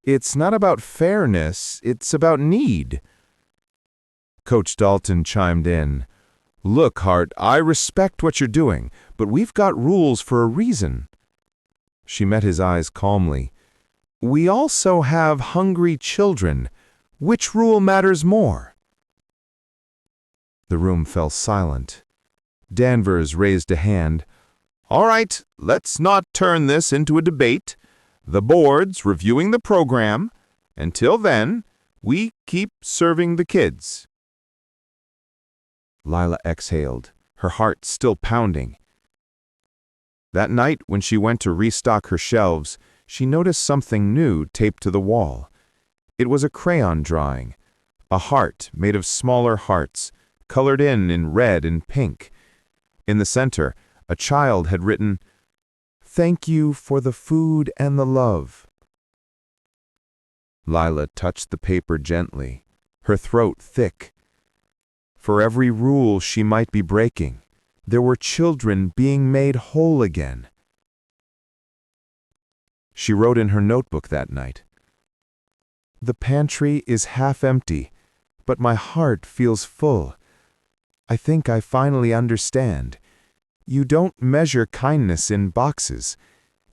"It's not about fairness, it's about need." Coach Dalton chimed in. "Look, Hart, I respect what you're doing, but we've got rules for a reason." She met his eyes calmly. "We also have hungry children. Which rule matters more?" The room fell silent. Danvers raised a hand. "All right, let's not turn this into a debate. The board's reviewing the program. Until then, we keep serving the kids." Lila exhaled, her heart still pounding. That night, when she went to restock her shelves, she noticed something new taped to the wall. It was a crayon drawing, a heart made of smaller hearts, colored in red and pink. In the center, a child had written, "Thank you for the food and the love." Lila touched the paper gently, her throat thick. For every rule she might be breaking, there were children being made whole again. She wrote in her notebook that night, "The pantry is half empty, but my heart feels full. I think I finally understand. You don't measure kindness in boxes.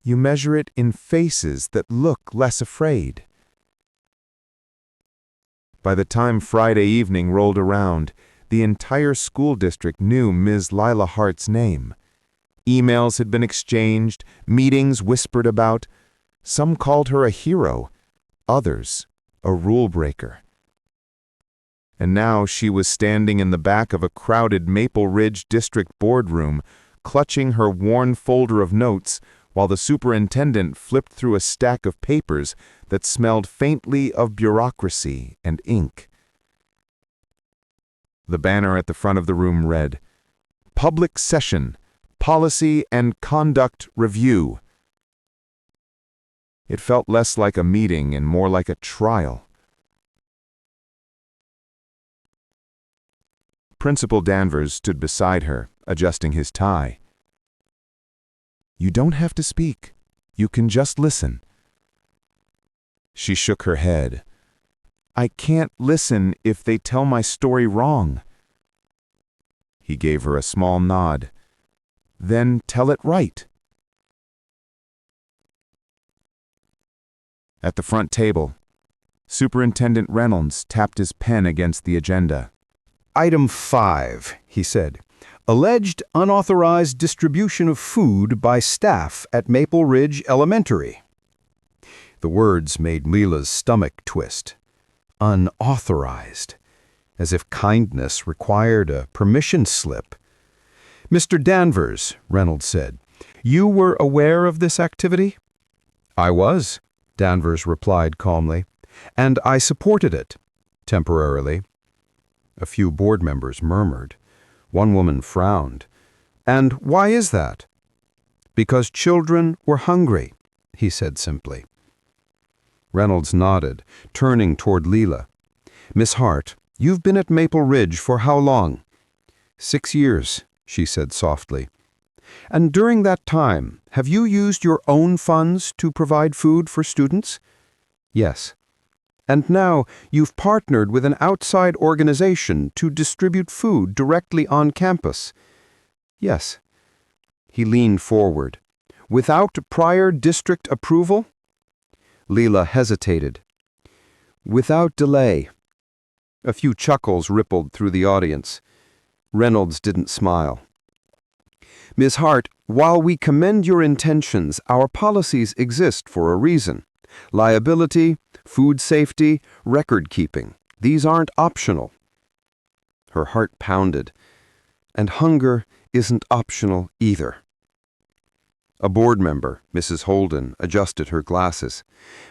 You measure it in faces that look less afraid." By the time Friday evening rolled around, the entire school district knew Ms. Lila Hart's name. Emails had been exchanged, meetings whispered about. Some called her a hero, others a rule breaker. And now she was standing in the back of a crowded Maple Ridge District boardroom, clutching her worn folder of notes, while the superintendent flipped through a stack of papers that smelled faintly of bureaucracy and ink. The banner at the front of the room read, "Public Session, Policy and Conduct Review." It felt less like a meeting and more like a trial. Principal Danvers stood beside her, adjusting his tie. "You don't have to speak. You can just listen." She shook her head. "I can't listen if they tell my story wrong." He gave her a small nod. "Then tell it right." At the front table, Superintendent Reynolds tapped his pen against the agenda. Item 5, he said. Alleged unauthorized distribution of food by staff at Maple Ridge Elementary. The words made Lila's stomach twist. Unauthorized. As if kindness required a permission slip. "Mr. Danvers," Reynolds said, "you were aware of this activity?" "I was," Danvers replied calmly, "and I supported it, temporarily." A few board members murmured. One woman frowned. "And why is that?" "Because children were hungry," he said simply. Reynolds nodded, turning toward Lila. "Miss Hart, you've been at Maple Ridge for how long?" 6 years, she said softly. "And during that time, have you used your own funds to provide food for students?" "Yes." "And now you've partnered with an outside organization to distribute food directly on campus?" "Yes." He leaned forward. "Without prior district approval?" Lila hesitated. "Without delay." A few chuckles rippled through the audience. Reynolds didn't smile. "Ms. Hart, while we commend your intentions, our policies exist for a reason. Liability, food safety, record keeping. These aren't optional." Her heart pounded. "And hunger isn't optional either." A board member, Mrs. Holden, adjusted her glasses.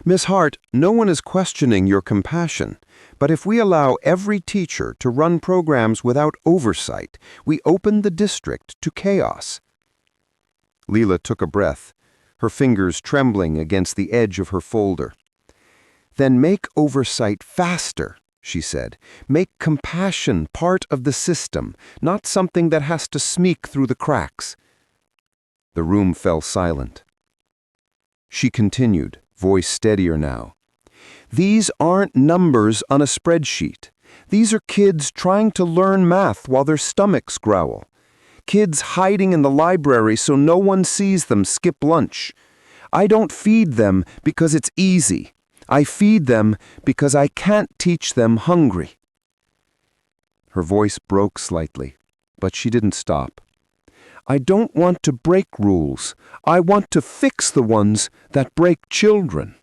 "Miss Hart, no one is questioning your compassion, but if we allow every teacher to run programs without oversight, we open the district to chaos." Lila took a breath, her fingers trembling against the edge of her folder. "Then make oversight faster," she said. "Make compassion part of the system, not something that has to sneak through the cracks." The room fell silent. She continued, voice steadier now. "These aren't numbers on a spreadsheet. These are kids trying to learn math while their stomachs growl. Kids hiding in the library so no one sees them skip lunch. I don't feed them because it's easy. I feed them because I can't teach them hungry." Her voice broke slightly, but she didn't stop. "I don't want to break rules. I want to fix the ones that break children."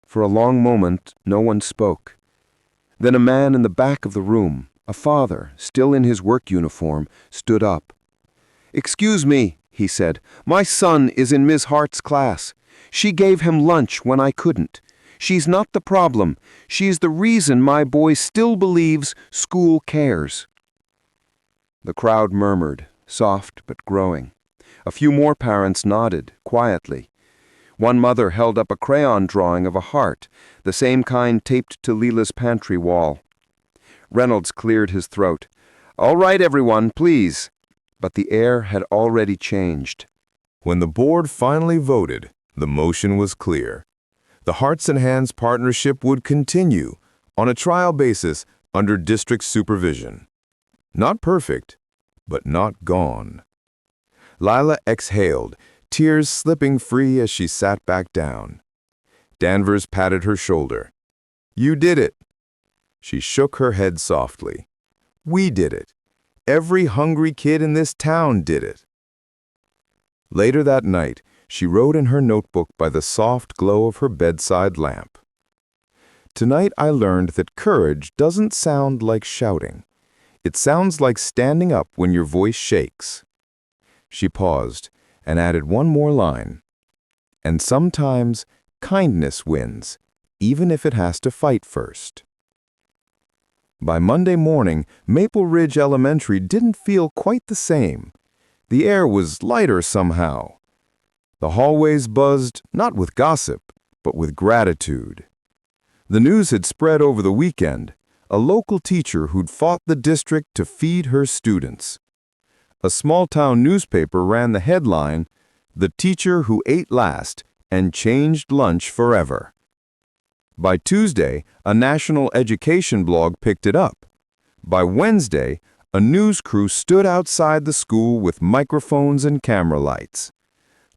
For a long moment, no one spoke. Then a man in the back of the room, a father, still in his work uniform, stood up. "Excuse me," he said. "My son is in Ms. Hart's class. She gave him lunch when I couldn't. She's not the problem. She's the reason my boy still believes school cares." The crowd murmured, soft but growing. A few more parents nodded, quietly. One mother held up a crayon drawing of a heart, the same kind taped to Lila's pantry wall. Reynolds cleared his throat. "All right, everyone, please." But the air had already changed. When the board finally voted, the motion was clear. The Hearts and Hands partnership would continue, on a trial basis, under district supervision. Not perfect, but not gone. Lila exhaled, tears slipping free as she sat back down. Danvers patted her shoulder. "You did it." She shook her head softly. "We did it. Every hungry kid in this town did it." Later that night, She wrote in her notebook by the soft glow of her bedside lamp. Tonight I learned that courage doesn't sound like shouting. It sounds like standing up when your voice shakes. She paused and added one more line. And sometimes kindness wins, even if it has to fight first. By Monday morning, Maple Ridge Elementary didn't feel quite the same. The air was lighter somehow. The hallways buzzed not with gossip, but with gratitude. The news had spread over the weekend. A local teacher who'd fought the district to feed her students. A small-town newspaper ran the headline, "The Teacher Who Ate Last and Changed Lunch Forever." By Tuesday, a national education blog picked it up. By Wednesday, a news crew stood outside the school with microphones and camera lights.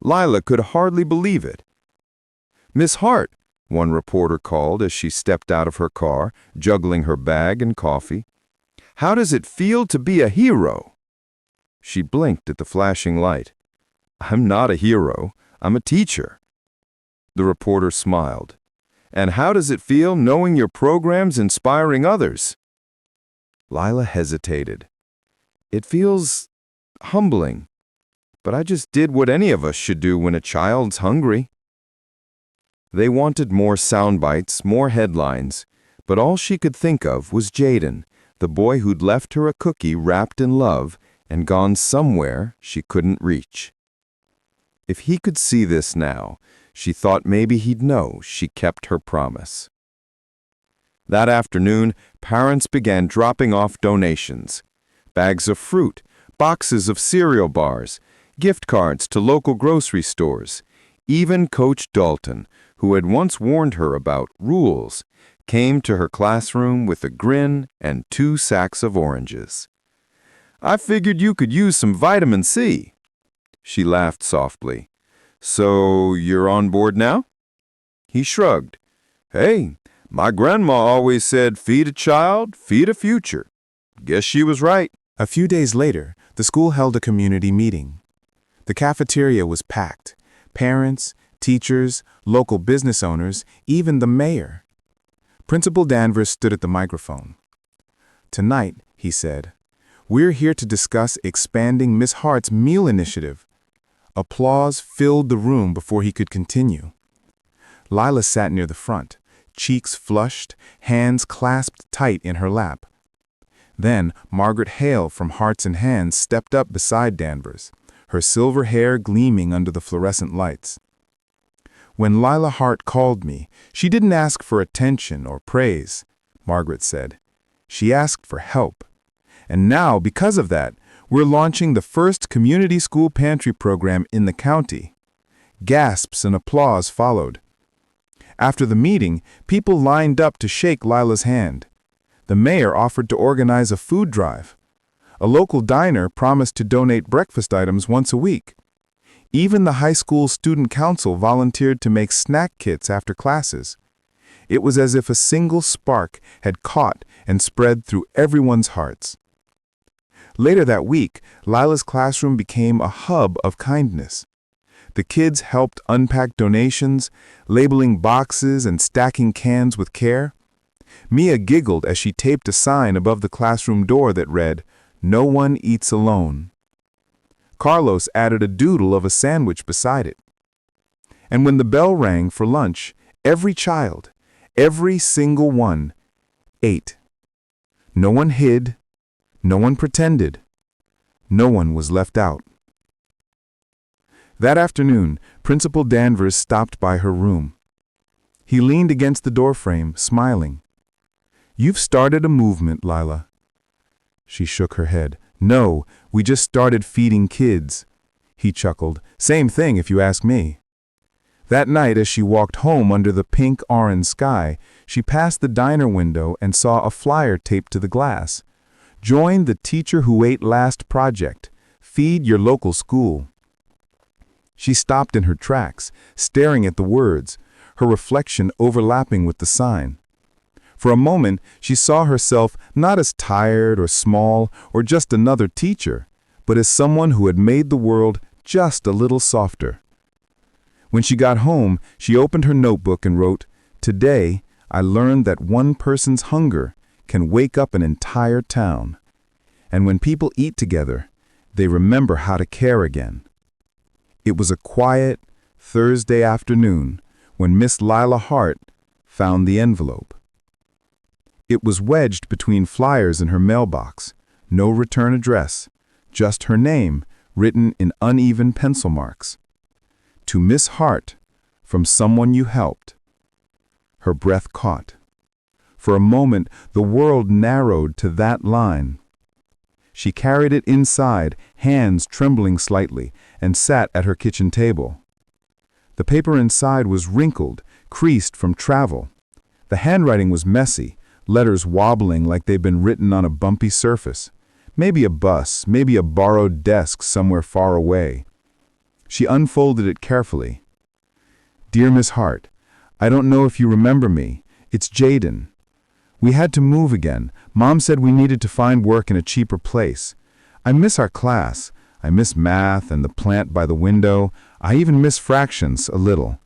Lila could hardly believe it. "Miss Hart," one reporter called as she stepped out of her car, juggling her bag and coffee. "How does it feel to be a hero?" She blinked at the flashing light. "I'm not a hero. I'm a teacher." The reporter smiled. "And how does it feel knowing your program's inspiring others?" Lila hesitated. "It feels humbling, but I just did what any of us should do when a child's hungry." They wanted more sound bites, more headlines, but all she could think of was Jaden, the boy who'd left her a cookie wrapped in love and gone somewhere she couldn't reach. If he could see this now, she thought maybe he'd know she kept her promise. That afternoon, parents began dropping off donations. Bags of fruit, boxes of cereal bars, gift cards to local grocery stores. Even Coach Dalton, who had once warned her about rules, came to her classroom with a grin and 2 sacks of oranges. "I figured you could use some vitamin C." She laughed softly. "So you're on board now?" He shrugged. "Hey, my grandma always said, feed a child, feed a future. Guess she was right." A few days later, the school held a community meeting. The cafeteria was packed. Parents, teachers, local business owners, even the mayor. Principal Danvers stood at the microphone. "Tonight," he said, "we're here to discuss expanding Miss Hart's meal initiative." Applause filled the room before he could continue. Lila sat near the front, cheeks flushed, hands clasped tight in her lap. Then Margaret Hale from Hearts and Hands stepped up beside Danvers, her silver hair gleaming under the fluorescent lights. "When Lila Hart called me, she didn't ask for attention or praise," Margaret said. "She asked for help. And now, because of that, we're launching the first community school pantry program in the county." Gasps and applause followed. After the meeting, people lined up to shake Lila's hand. The mayor offered to organize a food drive. A local diner promised to donate breakfast items once a week. Even the high school student council volunteered to make snack kits after classes. It was as if a single spark had caught and spread through everyone's hearts. Later that week, Lila's classroom became a hub of kindness. The kids helped unpack donations, labeling boxes and stacking cans with care. Mia giggled as she taped a sign above the classroom door that read, "No one eats alone." Carlos added a doodle of a sandwich beside it. And when the bell rang for lunch, every child, every single one, ate. No one hid, no one pretended, no one was left out. That afternoon, Principal Danvers stopped by her room. He leaned against the doorframe, smiling. "You've started a movement, Lila." She shook her head. "No, we just started feeding kids." He chuckled. "Same thing if you ask me." That night, as she walked home under the pink-orange sky, she passed the diner window and saw a flyer taped to the glass. "Join the Teacher Who Ate Last project. Feed your local school." She stopped in her tracks, staring at the words, her reflection overlapping with the sign. For a moment, she saw herself not as tired or small or just another teacher, but as someone who had made the world just a little softer. When she got home, she opened her notebook and wrote, "Today, I learned that one person's hunger can wake up an entire town. And when people eat together, they remember how to care again." It was a quiet Thursday afternoon when Miss Lila Hart found the envelope. It was wedged between flyers in her mailbox, no return address, just her name written in uneven pencil marks. "To Miss Hart, from someone you helped." Her breath caught. For a moment, the world narrowed to that line. She carried it inside, hands trembling slightly, and sat at her kitchen table. The paper inside was wrinkled, creased from travel. The handwriting was messy, letters wobbling like they'd been written on a bumpy surface. Maybe a bus, maybe a borrowed desk somewhere far away. She unfolded it carefully. "Dear Miss Hart, I don't know if you remember me. It's Jaden. We had to move again. Mom said we needed to find work in a cheaper place. I miss our class. I miss math and the plant by the window. I even miss fractions a little.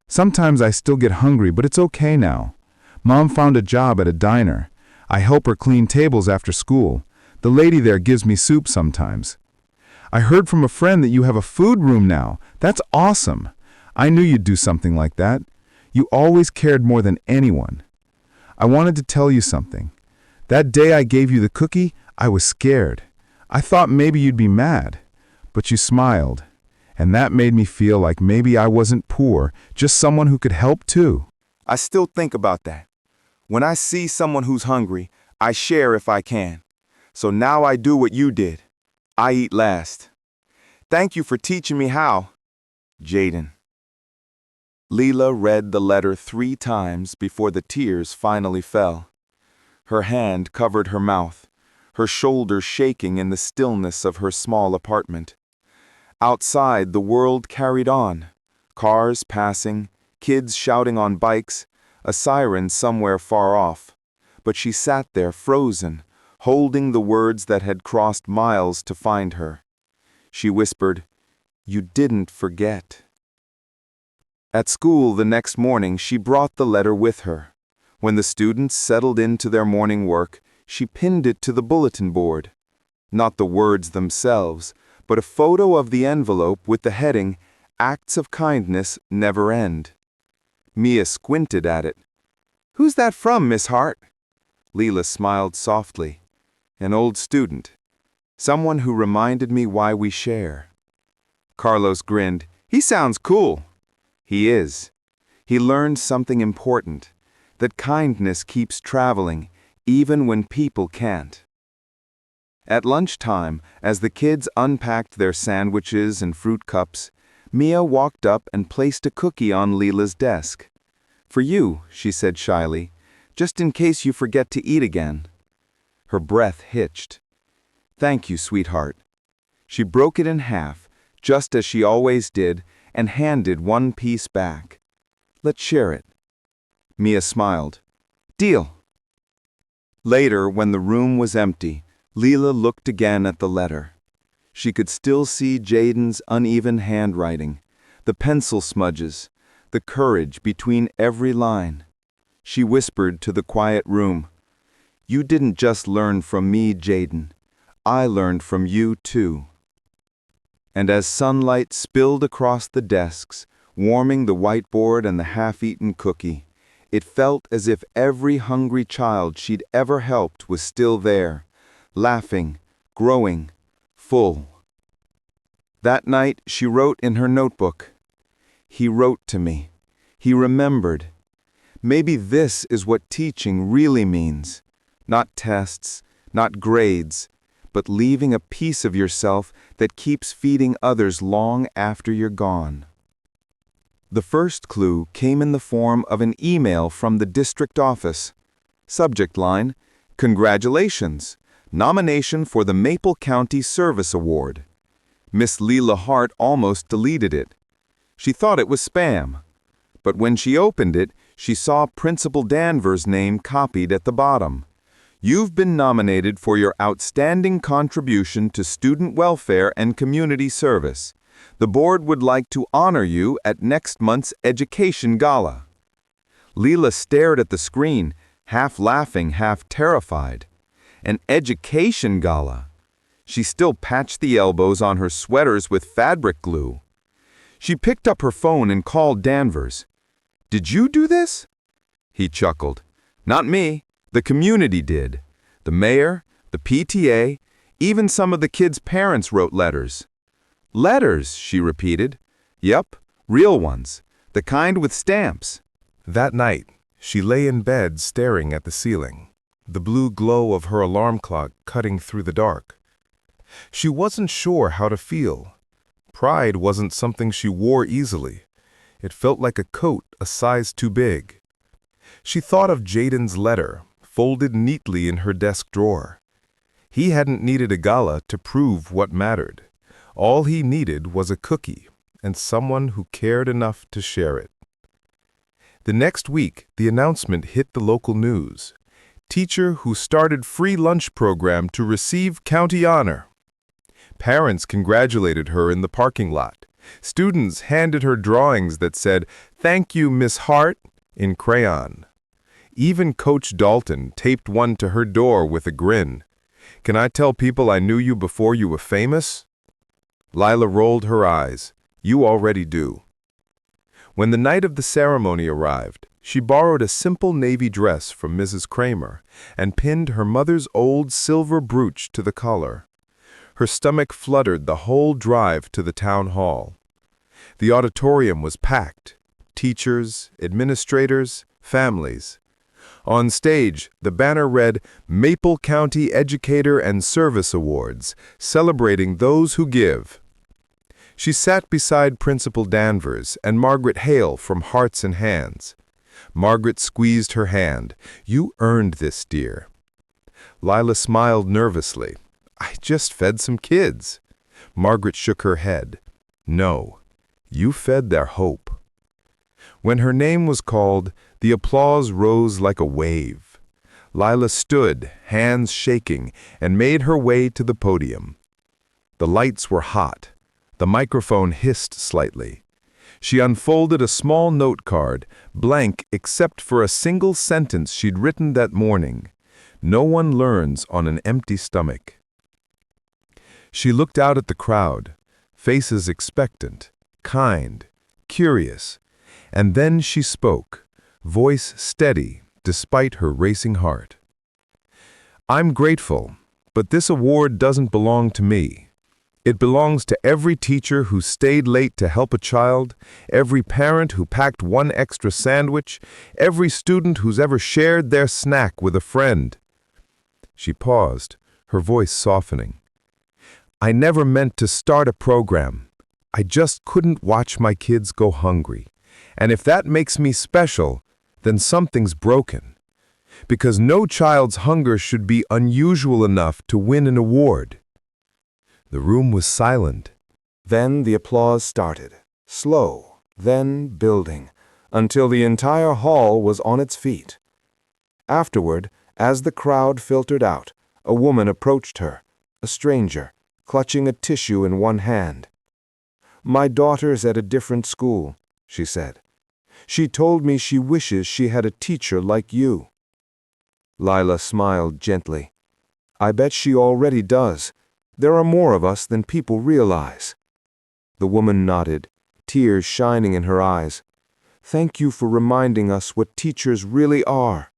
Sometimes I still get hungry, but it's okay now. Mom found a job at a diner. I help her clean tables after school. The lady there gives me soup sometimes. I heard from a friend that you have a food room now. That's awesome. I knew you'd do something like that. You always cared more than anyone. I wanted to tell you something. That day I gave you the cookie, I was scared. I thought maybe you'd be mad, but you smiled, and that made me feel like maybe I wasn't poor, just someone who could help too." I still think about that. When I see someone who's hungry, I share if I can. So now I do what you did. I eat last. Thank you for teaching me how. Jaden. Lila read the letter 3 times before the tears finally fell. Her hand covered her mouth, her shoulders shaking in the stillness of her small apartment. Outside, the world carried on. Cars passing, kids shouting on bikes, a siren somewhere far off. But she sat there frozen, holding the words that had crossed miles to find her. She whispered, "You didn't forget." At school the next morning, she brought the letter with her. When the students settled into their morning work, she pinned it to the bulletin board. Not the words themselves, but a photo of the envelope with the heading, "Acts of Kindness Never End." Mia squinted at it. "Who's that from, Miss Hart?" Lila smiled softly. "An old student. Someone who reminded me why we share." Carlos grinned. "He sounds cool." He is. He learned something important, that kindness keeps traveling, even when people can't. At lunchtime, as the kids unpacked their sandwiches and fruit cups, Mia walked up and placed a cookie on Lila's desk. "For you," she said shyly, "just in case you forget to eat again." Her breath hitched. "Thank you, sweetheart." She broke it in half, just as she always did, and handed one piece back. "Let's share it." Mia smiled. "Deal." Later, when the room was empty, Lila looked again at the letter. She could still see Jaden's uneven handwriting, the pencil smudges, the courage between every line. She whispered to the quiet room, "You didn't just learn from me, Jaden. I learned from you too." And as sunlight spilled across the desks, warming the whiteboard and the half-eaten cookie, it felt as if every hungry child she'd ever helped was still there, laughing, growing, full. That night, she wrote in her notebook, "He wrote to me. He remembered. Maybe this is what teaching really means. Not tests, not grades, but leaving a piece of yourself that keeps feeding others long after you're gone." The first clue came in the form of an email from the district office. Subject line, "Congratulations! Nomination for the Maple County Service Award." Miss Lila Hart almost deleted it. She thought it was spam. But when she opened it, she saw Principal Danvers' name copied at the bottom. "You've been nominated for your outstanding contribution to student welfare and community service. The board would like to honor you at next month's education gala." Lila stared at the screen, half laughing, half terrified. An education gala. She still patched the elbows on her sweaters with fabric glue. She picked up her phone and called Danvers. "Did you do this?" He chuckled. "Not me. The community did. The mayor, the PTA, even some of the kids' parents wrote letters." "Letters," she repeated. "Yup, real ones. The kind with stamps." That night, she lay in bed staring at the ceiling, the blue glow of her alarm clock cutting through the dark. She wasn't sure how to feel. Pride wasn't something she wore easily. It felt like a coat a size too big. She thought of Jaden's letter, folded neatly in her desk drawer. He hadn't needed a gala to prove what mattered. All he needed was a cookie and someone who cared enough to share it. The next week, the announcement hit the local news. Teacher who started free lunch program to receive county honor. Parents congratulated her in the parking lot. Students handed her drawings that said, "Thank you, Miss Hart," in crayon. Even Coach Dalton taped one to her door with a grin. "Can I tell people I knew you before you were famous?" Lila rolled her eyes. "You already do." When the night of the ceremony arrived, she borrowed a simple navy dress from Mrs. Kramer and pinned her mother's old silver brooch to the collar. Her stomach fluttered the whole drive to the town hall. The auditorium was packed. Teachers, administrators, families. On stage, the banner read Maple County Educator and Service Awards, celebrating those who give. She sat beside Principal Danvers and Margaret Hale from Hearts and Hands. Margaret squeezed her hand. "You earned this, dear." Lila smiled nervously. "I just fed some kids." Margaret shook her head. "No, you fed their hope." When her name was called, the applause rose like a wave. Lila stood, hands shaking, and made her way to the podium. The lights were hot. The microphone hissed slightly. She unfolded a small note card, blank except for a single sentence she'd written that morning. "No one learns on an empty stomach." She looked out at the crowd, faces expectant, kind, curious, and then she spoke, voice steady despite her racing heart. "I'm grateful, but this award doesn't belong to me. It belongs to every teacher who stayed late to help a child, every parent who packed one extra sandwich, every student who's ever shared their snack with a friend." She paused, her voice softening. "I never meant to start a program. I just couldn't watch my kids go hungry. And if that makes me special, then something's broken. Because no child's hunger should be unusual enough to win an award." The room was silent. Then the applause started, slow, then building, until the entire hall was on its feet. Afterward, as the crowd filtered out, a woman approached her, a stranger, clutching a tissue in one hand. "My daughter's at a different school," she said. "She told me she wishes she had a teacher like you." Lila smiled gently. "I bet she already does. There are more of us than people realize." The woman nodded, tears shining in her eyes. "Thank you for reminding us what teachers really are."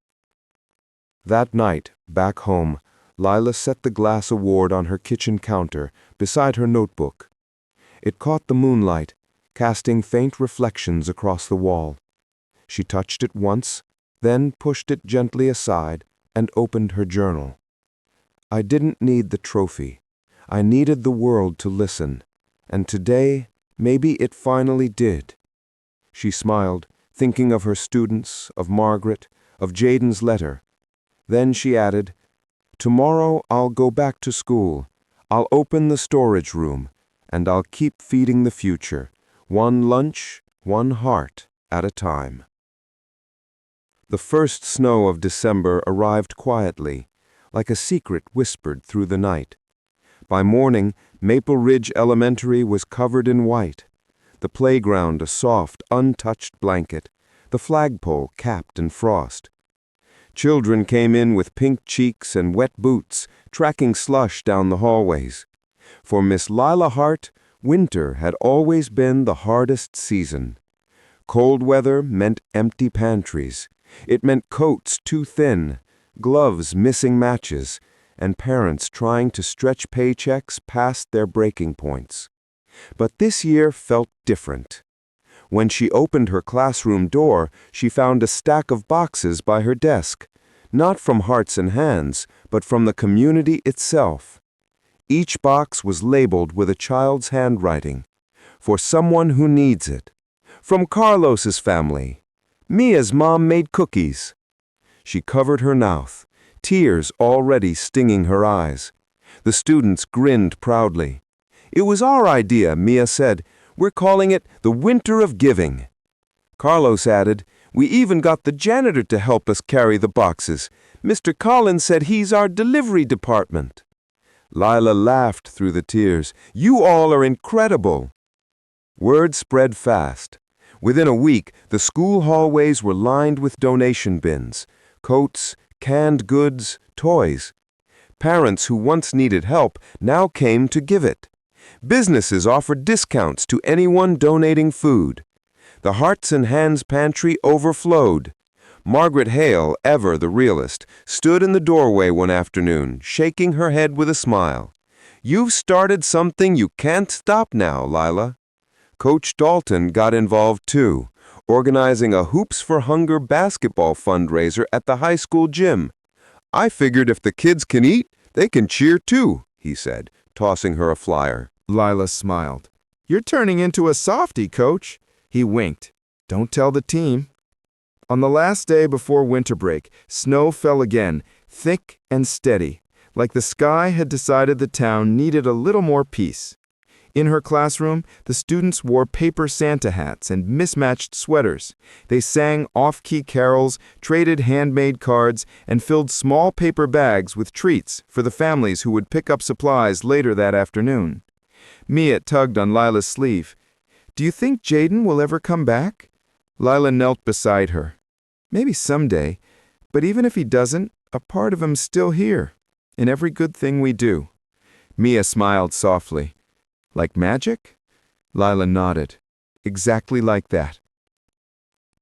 That night, back home, Lila set the glass award on her kitchen counter, beside her notebook. It caught the moonlight, casting faint reflections across the wall. She touched it once, then pushed it gently aside and opened her journal. "I didn't need the trophy. I needed the world to listen, and today, maybe it finally did." She smiled, thinking of her students, of Margaret, of Jaden's letter. Then she added, "Tomorrow I'll go back to school. I'll open the storage room, and I'll keep feeding the future, one lunch, one heart at a time." The first snow of December arrived quietly, like a secret whispered through the night. By morning, Maple Ridge Elementary was covered in white, the playground a soft, untouched blanket, the flagpole capped in frost. Children came in with pink cheeks and wet boots, tracking slush down the hallways. For Miss Lila Hart, winter had always been the hardest season. Cold weather meant empty pantries. It meant coats too thin, gloves missing matches, and parents trying to stretch paychecks past their breaking points. But this year felt different. When she opened her classroom door, she found a stack of boxes by her desk, not from Hearts and Hands, but from the community itself. Each box was labeled with a child's handwriting, "For someone who needs it." From Carlos's family. Mia's mom made cookies. She covered her mouth, tears already stinging her eyes. The students grinned proudly. "It was our idea," Mia said. "We're calling it the Winter of Giving." Carlos added, "We even got the janitor to help us carry the boxes. Mr. Collins said he's our delivery department." Lila laughed through the tears. "You all are incredible." Word spread fast. Within a week, the school hallways were lined with donation bins, coats, canned goods, toys. Parents who once needed help now came to give it. Businesses offered discounts to anyone donating food. The Hearts and Hands pantry overflowed. Margaret Hale, ever the realist, stood in the doorway one afternoon, shaking her head with a smile. "You've started something you can't stop now, Lila." Coach Dalton got involved too, organizing a Hoops for Hunger basketball fundraiser at the high school gym. "I figured if the kids can eat, they can cheer too," he said, tossing her a flyer. Lila smiled. "You're turning into a softie, Coach." He winked. "Don't tell the team." On the last day before winter break, snow fell again, thick and steady, like the sky had decided the town needed a little more peace. In her classroom, the students wore paper Santa hats and mismatched sweaters. They sang off-key carols, traded handmade cards, and filled small paper bags with treats for the families who would pick up supplies later that afternoon. Mia tugged on Lila's sleeve. "Do you think Jaden will ever come back?" Lila knelt beside her. "Maybe someday, but even if he doesn't, a part of him's still here, in every good thing we do." Mia smiled softly. "Like magic?" Lila nodded. "Exactly like that."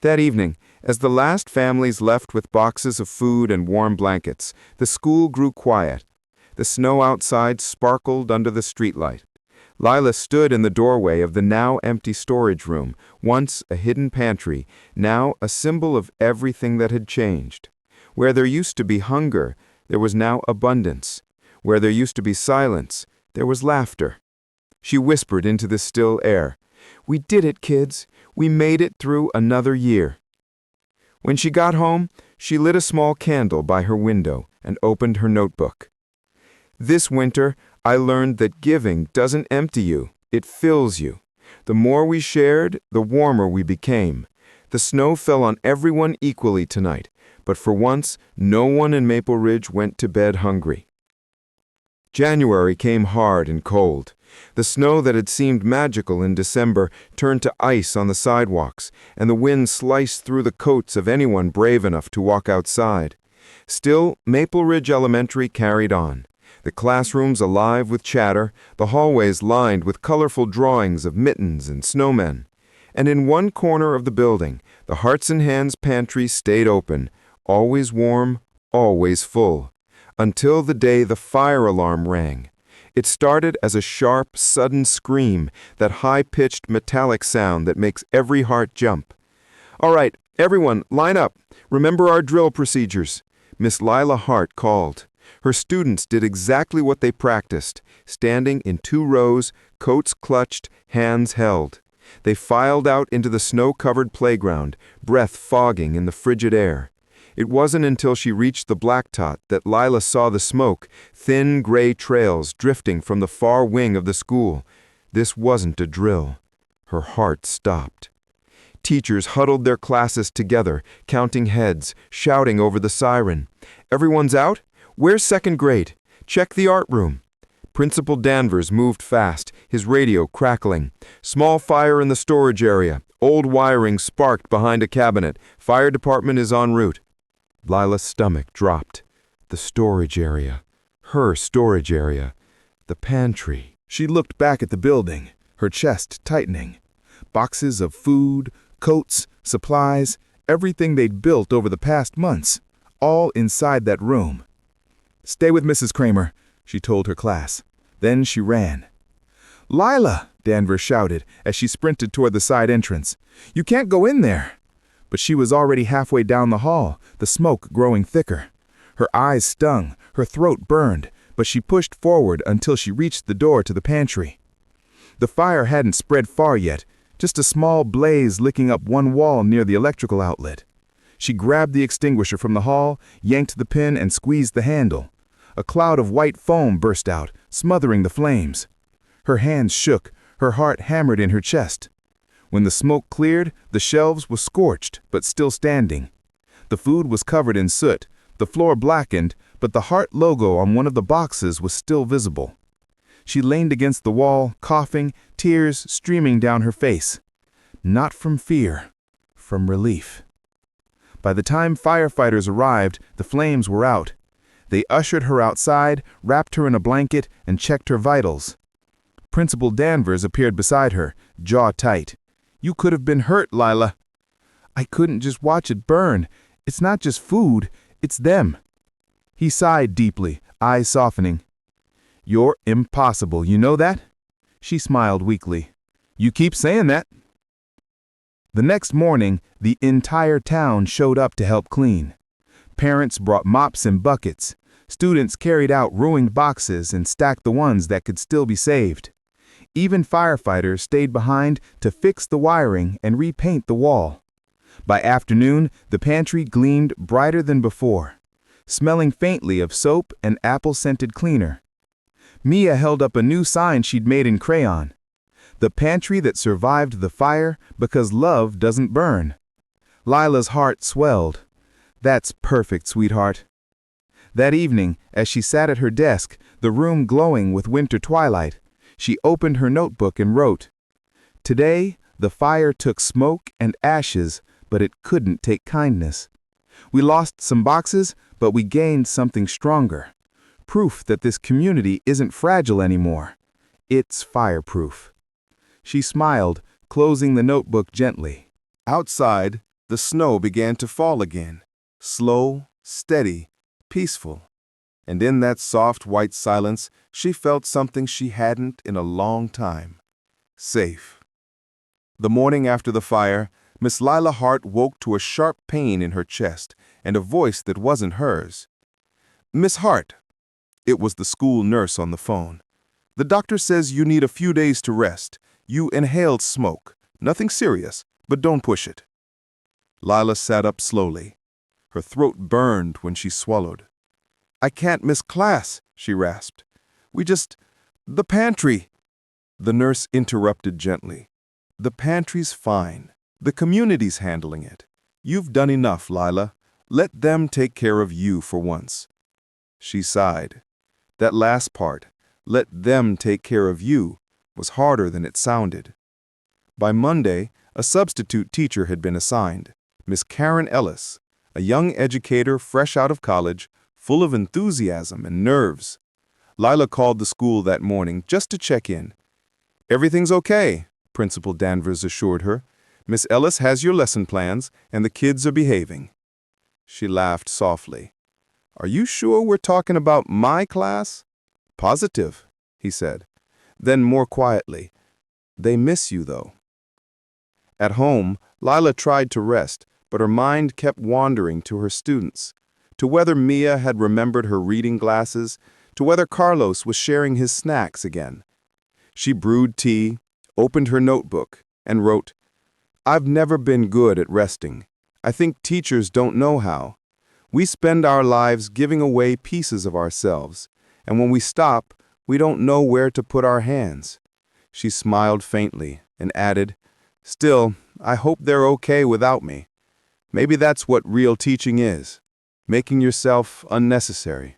That evening, as the last families left with boxes of food and warm blankets, the school grew quiet. The snow outside sparkled under the streetlight. Lila stood in the doorway of the now empty storage room, once a hidden pantry, now a symbol of everything that had changed. Where there used to be hunger, there was now abundance. Where there used to be silence, there was laughter. She whispered into the still air, "We did it, kids. We made it through another year." When she got home, she lit a small candle by her window and opened her notebook. "This winter, I learned that giving doesn't empty you, it fills you. The more we shared, the warmer we became. The snow fell on everyone equally tonight, but for once, no one in Maple Ridge went to bed hungry." January came hard and cold. The snow that had seemed magical in December turned to ice on the sidewalks, and the wind sliced through the coats of anyone brave enough to walk outside. Still, Maple Ridge Elementary carried on. The classrooms alive with chatter, the hallways lined with colorful drawings of mittens and snowmen. And in one corner of the building, the Hearts and Hands pantry stayed open, always warm, always full, until the day the fire alarm rang. It started as a sharp, sudden scream, that high-pitched metallic sound that makes every heart jump. "All right, everyone, line up. Remember our drill procedures," Miss Lila Hart called. Her students did exactly what they practiced, standing in 2 rows, coats clutched, hands held. They filed out into the snow-covered playground, breath fogging in the frigid air. It wasn't until she reached the blacktop that Lila saw the smoke, thin gray trails drifting from the far wing of the school. This wasn't a drill. Her heart stopped. Teachers huddled their classes together, counting heads, shouting over the siren. "Everyone's out? Where's second grade? Check the art room." Principal Danvers moved fast, his radio crackling. Small fire in the storage area. Old wiring sparked behind a cabinet. Fire department is en route. Lila's stomach dropped. The storage area. Her storage area. The pantry. She looked back at the building, her chest tightening. Boxes of food, coats, supplies, everything they'd built over the past months, all inside that room. "Stay with Mrs. Kramer," she told her class. Then she ran. "Lila!" Danvers shouted as she sprinted toward the side entrance. "You can't go in there!" But she was already halfway down the hall, the smoke growing thicker. Her eyes stung, her throat burned, but she pushed forward until she reached the door to the pantry. The fire hadn't spread far yet, just a small blaze licking up one wall near the electrical outlet. She grabbed the extinguisher from the hall, yanked the pin, and squeezed the handle. A cloud of white foam burst out, smothering the flames. Her hands shook, her heart hammered in her chest. When the smoke cleared, the shelves were scorched, but still standing. The food was covered in soot, the floor blackened, but the heart logo on one of the boxes was still visible. She leaned against the wall, coughing, tears streaming down her face. Not from fear, from relief. By the time firefighters arrived, the flames were out. They ushered her outside, wrapped her in a blanket, and checked her vitals. Principal Danvers appeared beside her, jaw tight. "You could have been hurt, Lila." "I couldn't just watch it burn. It's not just food, it's them." He sighed deeply, eyes softening. "You're impossible, you know that?" She smiled weakly. "You keep saying that." The next morning, the entire town showed up to help clean. Parents brought mops and buckets. Students carried out ruined boxes and stacked the ones that could still be saved. Even firefighters stayed behind to fix the wiring and repaint the wall. By afternoon, the pantry gleamed brighter than before, smelling faintly of soap and apple-scented cleaner. Mia held up a new sign she'd made in crayon. "The pantry that survived the fire because love doesn't burn." Lila's heart swelled. "That's perfect, sweetheart." That evening, as she sat at her desk, the room glowing with winter twilight, she opened her notebook and wrote, "Today, the fire took smoke and ashes, but it couldn't take kindness. We lost some boxes, but we gained something stronger. Proof that this community isn't fragile anymore. It's fireproof." She smiled, closing the notebook gently. Outside, the snow began to fall again, slow, steady, peaceful. And in that soft white silence, she felt something she hadn't in a long time. Safe. The morning after the fire, Miss Lila Hart woke to a sharp pain in her chest and a voice that wasn't hers. "Miss Hart." It was the school nurse on the phone. "The doctor says you need a few days to rest. You inhaled smoke. Nothing serious, but don't push it." Lila sat up slowly. Her throat burned when she swallowed. "I can't miss class," she rasped. The pantry." The nurse interrupted gently. "The pantry's fine. The community's handling it. You've done enough, Lila. Let them take care of you for once." She sighed. That last part, "let them take care of you," was harder than it sounded. By Monday, a substitute teacher had been assigned, Miss Karen Ellis, a young educator fresh out of college, full of enthusiasm and nerves. Lila called the school that morning just to check in. "Everything's okay," Principal Danvers assured her. "Miss Ellis has your lesson plans, and the kids are behaving." She laughed softly. "Are you sure we're talking about my class?" "Positive," he said. Then more quietly, "They miss you, though." At home, Lila tried to rest, but her mind kept wandering to her students, to whether Mia had remembered her reading glasses, to whether Carlos was sharing his snacks again. She brewed tea, opened her notebook, and wrote, "I've never been good at resting. I think teachers don't know how. We spend our lives giving away pieces of ourselves, and when we stop, we don't know where to put our hands." She smiled faintly and added, "Still, I hope they're okay without me. Maybe that's what real teaching is, making yourself unnecessary."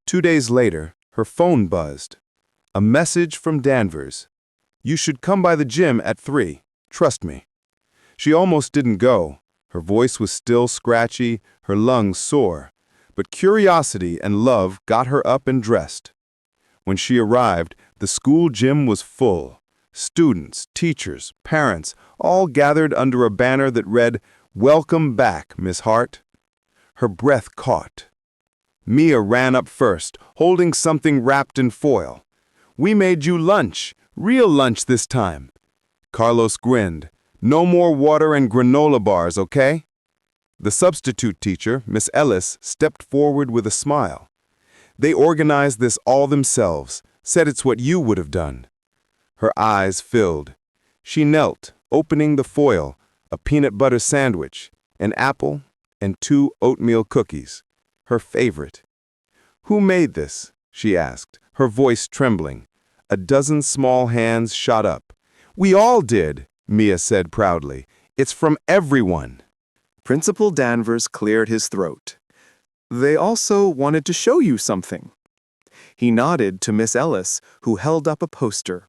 2 days later, Her phone buzzed. A message from Danvers. "You should come by the gym at 3. Trust me." She almost didn't go. Her voice was still scratchy, her lungs sore. But curiosity and love got her up and dressed. When she arrived, the school gym was full. Students, teachers, parents, all gathered under a banner that read, "Welcome back, Miss Hart." Her breath caught. Mia ran up first, holding something wrapped in foil. "We made you lunch, real lunch this time." Carlos grinned. "No more water and granola bars, okay?" The substitute teacher, Miss Ellis, stepped forward with a smile. "They organized this all themselves, said it's what you would have done." Her eyes filled. She knelt, opening the foil, a peanut butter sandwich, an apple, and 2 oatmeal cookies, her favorite. "Who made this?" she asked, her voice trembling. A dozen small hands shot up. "We all did," Mia said proudly. "It's from everyone." Principal Danvers cleared his throat. "They also wanted to show you something." He nodded to Miss Ellis, who held up a poster.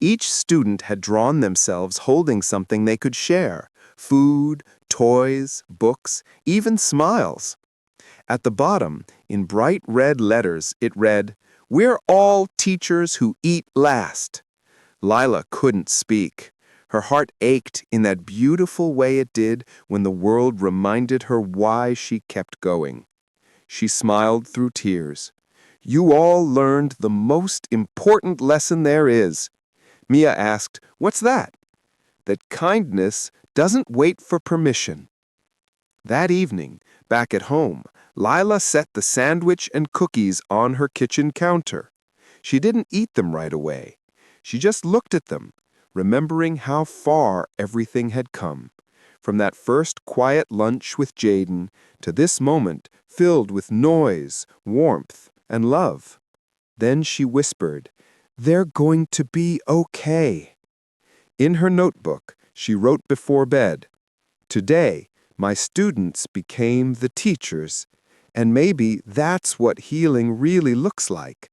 Each student had drawn themselves holding something they could share: food, toys, books, even smiles. At the bottom, in bright red letters, it read, "We're all teachers who eat last." Lila couldn't speak. Her heart ached in that beautiful way it did when the world reminded her why she kept going. She smiled through tears. "You all learned the most important lesson there is." Mia asked, "What's that?" "That kindness doesn't wait for permission." That evening, back at home, Lila set the sandwich and cookies on her kitchen counter. She didn't eat them right away. She just looked at them, remembering how far everything had come, from that first quiet lunch with Jaden to this moment filled with noise, warmth, and love. Then she whispered, "They're going to be okay." In her notebook, she wrote before bed, "Today, my students became the teachers, and maybe that's what healing really looks like.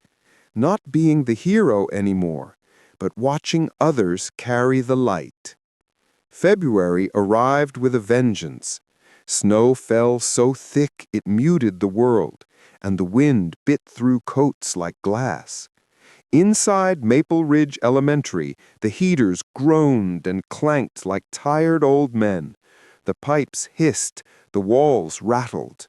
Not being the hero anymore, but watching others carry the light." February arrived with a vengeance. Snow fell so thick it muted the world, and the wind bit through coats like glass. Inside Maple Ridge Elementary, the heaters groaned and clanked like tired old men. The pipes hissed, the walls rattled.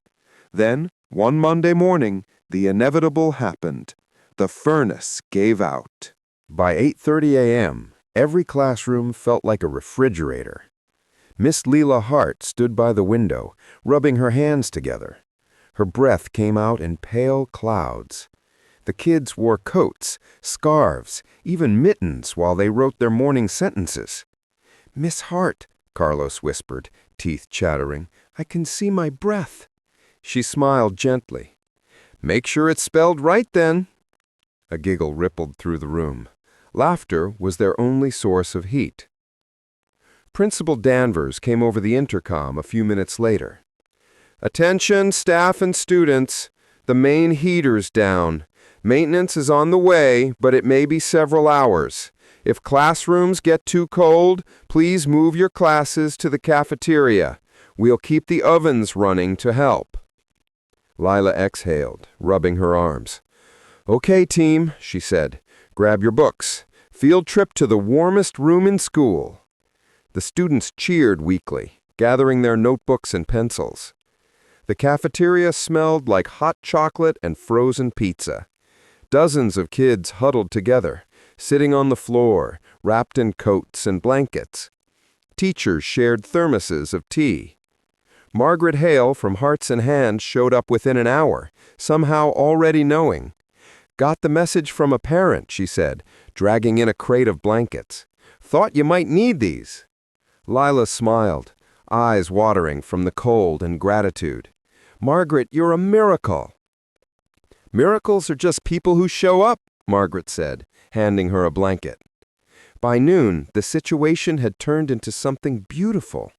Then, one Monday morning, the inevitable happened. The furnace gave out. By 8:30 a.m., every classroom felt like a refrigerator. Miss Lila Hart stood by the window, rubbing her hands together. Her breath came out in pale clouds. The kids wore coats, scarves, even mittens while they wrote their morning sentences. "Miss Hart," Carlos whispered, teeth chattering, "I can see my breath." She smiled gently. "Make sure it's spelled right then." A giggle rippled through the room. Laughter was their only source of heat. Principal Danvers came over the intercom a few minutes later. "Attention, staff and students. The main heater's down. Maintenance is on the way, but it may be several hours. If classrooms get too cold, please move your classes to the cafeteria. We'll keep the ovens running to help." Lila exhaled, rubbing her arms. "Okay, team," she said. "Grab your books. Field trip to the warmest room in school." The students cheered weakly, gathering their notebooks and pencils. The cafeteria smelled like hot chocolate and frozen pizza. Dozens of kids huddled together, sitting on the floor, wrapped in coats and blankets. Teachers shared thermoses of tea. Margaret Hale from Hearts and Hands showed up within an hour, somehow already knowing. "Got the message from a parent," she said, dragging in a crate of blankets. "Thought you might need these." Lila smiled, eyes watering from the cold and gratitude. "Margaret, you're a miracle." "Miracles are just people who show up," Margaret said, handing her a blanket. By noon, the situation had turned into something beautiful.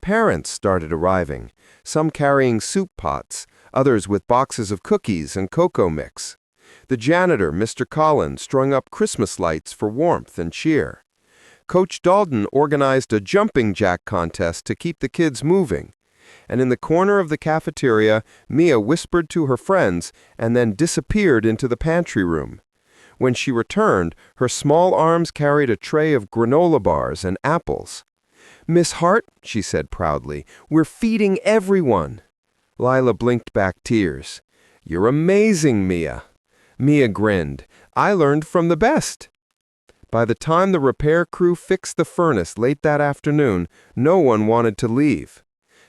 Parents started arriving, some carrying soup pots, others with boxes of cookies and cocoa mix. The janitor, Mr. Collins, strung up Christmas lights for warmth and cheer. Coach Dalton organized a jumping jack contest to keep the kids moving. And in the corner of the cafeteria, Mia whispered to her friends and then disappeared into the pantry room. When she returned, her small arms carried a tray of granola bars and apples. "Miss Hart," she said proudly, "we're feeding everyone." Lila blinked back tears. "You're amazing, Mia." Mia grinned. "I learned from the best." By the time the repair crew fixed the furnace late that afternoon, no one wanted to leave.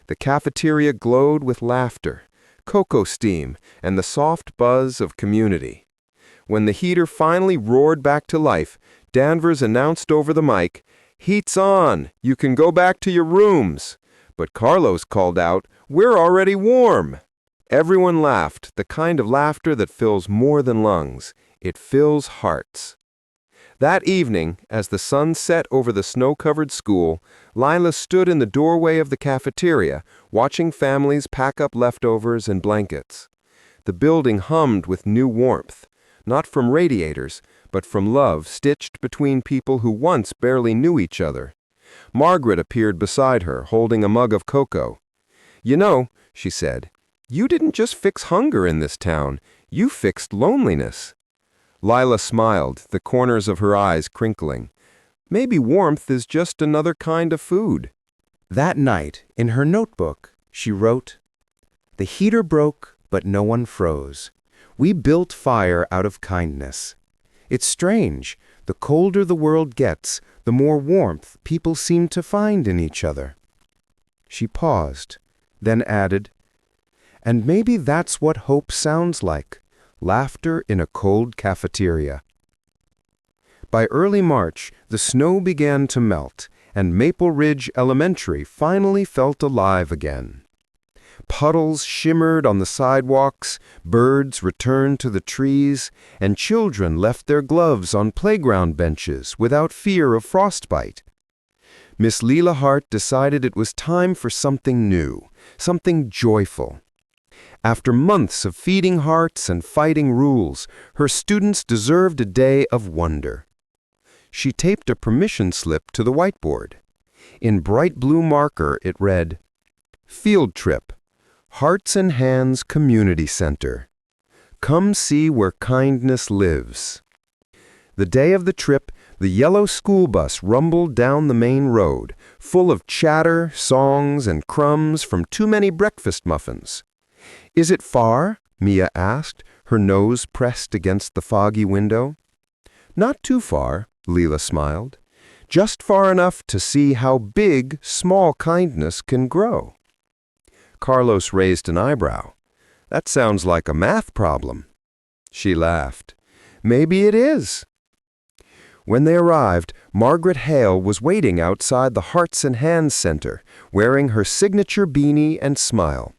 The cafeteria glowed with laughter, cocoa steam, and the soft buzz of community. When the heater finally roared back to life, Danvers announced over the mic, "Heat's on! You can go back to your rooms!" But Carlos called out, "We're already warm!" Everyone laughed, the kind of laughter that fills more than lungs. It fills hearts. That evening, as the sun set over the snow-covered school, Lila stood in the doorway of the cafeteria, watching families pack up leftovers and blankets. The building hummed with new warmth, not from radiators, but from love stitched between people who once barely knew each other. Margaret appeared beside her, holding a mug of cocoa. "You know," she said, "you didn't just fix hunger in this town, you fixed loneliness." Lila smiled, the corners of her eyes crinkling. Maybe warmth is just another kind of food. That night, in her notebook, she wrote, "The heater broke, but no one froze. We built fire out of kindness. It's strange, the colder the world gets, the more warmth people seem to find in each other." She paused, then added, "And maybe that's what hope sounds like. Laughter in a cold cafeteria." By early March, the snow began to melt, and Maple Ridge Elementary finally felt alive again. Puddles shimmered on the sidewalks, birds returned to the trees, and children left their gloves on playground benches without fear of frostbite. Miss Lila Hart decided it was time for something new, something joyful. After months of feeding hearts and fighting rules, her students deserved a day of wonder. She taped a permission slip to the whiteboard. In bright blue marker it read, "Field Trip, Hearts and Hands Community Center. Come see where kindness lives." The day of the trip, the yellow school bus rumbled down the main road, full of chatter, songs, and crumbs from too many breakfast muffins. "Is it far?" Mia asked, her nose pressed against the foggy window. "Not too far," Lila smiled. "Just far enough to see how big small kindness can grow." Carlos raised an eyebrow. "That sounds like a math problem." She laughed. "Maybe it is." When they arrived, Margaret Hale was waiting outside the Hearts and Hands Center, wearing her signature beanie and smile.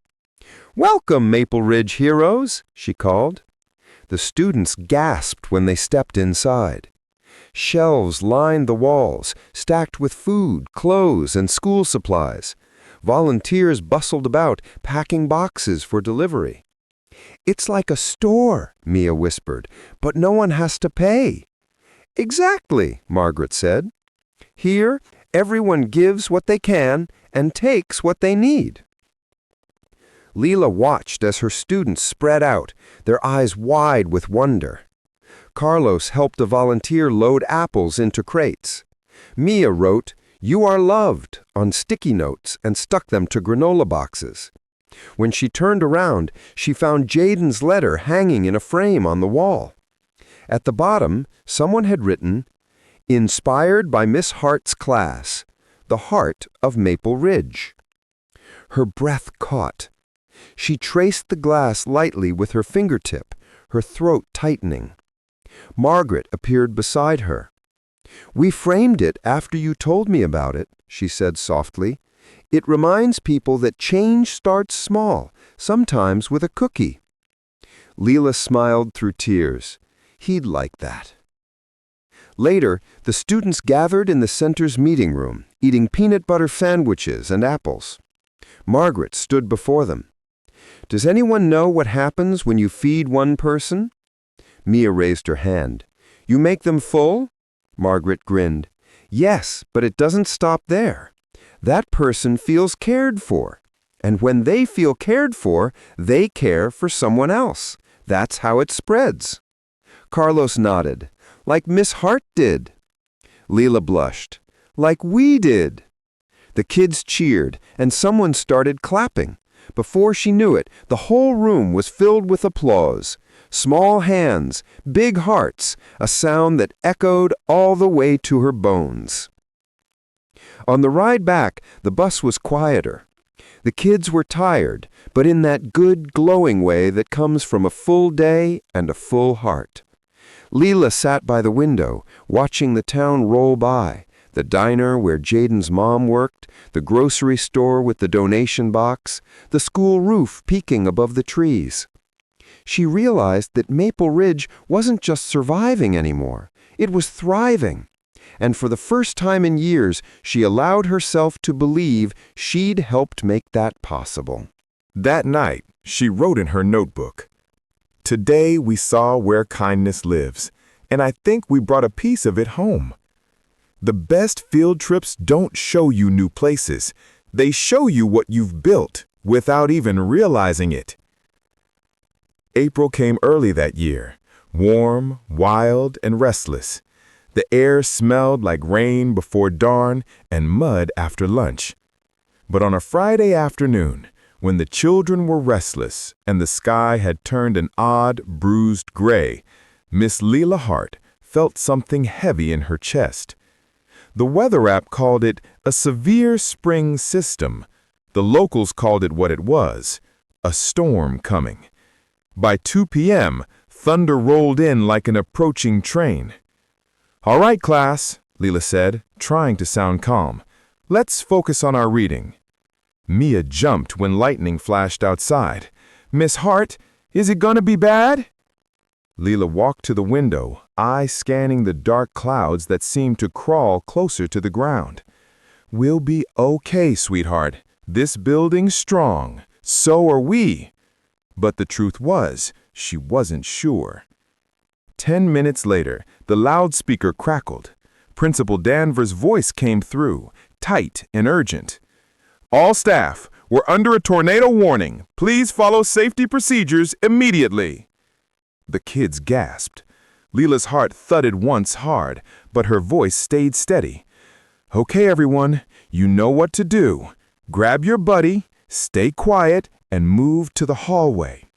"Welcome, Maple Ridge heroes," she called. The students gasped when they stepped inside. Shelves lined the walls, stacked with food, clothes, and school supplies. Volunteers bustled about, packing boxes for delivery. "It's like a store," Mia whispered, "but no one has to pay." "Exactly," Margaret said. "Here, everyone gives what they can and takes what they need." Lila watched as her students spread out, their eyes wide with wonder. Carlos helped a volunteer load apples into crates. Mia wrote, "You are loved," on sticky notes and stuck them to granola boxes. When she turned around, she found Jaden's letter hanging in a frame on the wall. At the bottom, someone had written, "Inspired by Miss Hart's class, the heart of Maple Ridge." Her breath caught. She traced the glass lightly with her fingertip, her throat tightening. Margaret appeared beside her. "We framed it after you told me about it," she said softly. "It reminds people that change starts small, sometimes with a cookie." Lila smiled through tears. He'd like that. Later, the students gathered in the center's meeting room, eating peanut butter sandwiches and apples. Margaret stood before them. "Does anyone know what happens when you feed one person?" Mia raised her hand. You make them full? Margaret grinned. Yes, but it doesn't stop there. That person feels cared for. And when they feel cared for, they care for someone else. That's how it spreads. Carlos nodded. Like Miss Hart did. Lila blushed. Like we did. The kids cheered, and someone started clapping. Before she knew it, the whole room was filled with applause. Small hands, big hearts, a sound that echoed all the way to her bones. On the ride back, the bus was quieter. The kids were tired, but in that good, glowing way that comes from a full day and a full heart. Lila sat by the window, watching the town roll by, the diner where Jaden's mom worked, the grocery store with the donation box, the school roof peeking above the trees. She realized that Maple Ridge wasn't just surviving anymore. It was thriving. And for the first time in years, she allowed herself to believe she'd helped make that possible. That night, she wrote in her notebook, "Today we saw where kindness lives, and I think we brought a piece of it home. The best field trips don't show you new places. They show you what you've built without even realizing it." April came early that year, warm, wild, and restless. The air smelled like rain before dawn and mud after lunch. But on a Friday afternoon, when the children were restless and the sky had turned an odd, bruised gray, Miss Lila Hart felt something heavy in her chest. The weather app called it a severe spring system. The locals called it what it was, a storm coming. By 2 p.m., thunder rolled in like an approaching train. "All right, class," Lila said, trying to sound calm. "Let's focus on our reading." Mia jumped when lightning flashed outside. "Miss Hart, is it gonna be bad?" Lila walked to the window, eye scanning the dark clouds that seemed to crawl closer to the ground. "We'll be okay, sweetheart. This building's strong. So are we." But the truth was, she wasn't sure. 10 minutes later, the loudspeaker crackled. Principal Danvers' voice came through, tight and urgent. "All staff, we're under a tornado warning. Please follow safety procedures immediately." The kids gasped. Lila's heart thudded once hard, but her voice stayed steady. "Okay, everyone, you know what to do. Grab your buddy, stay quiet, and move to the hallway."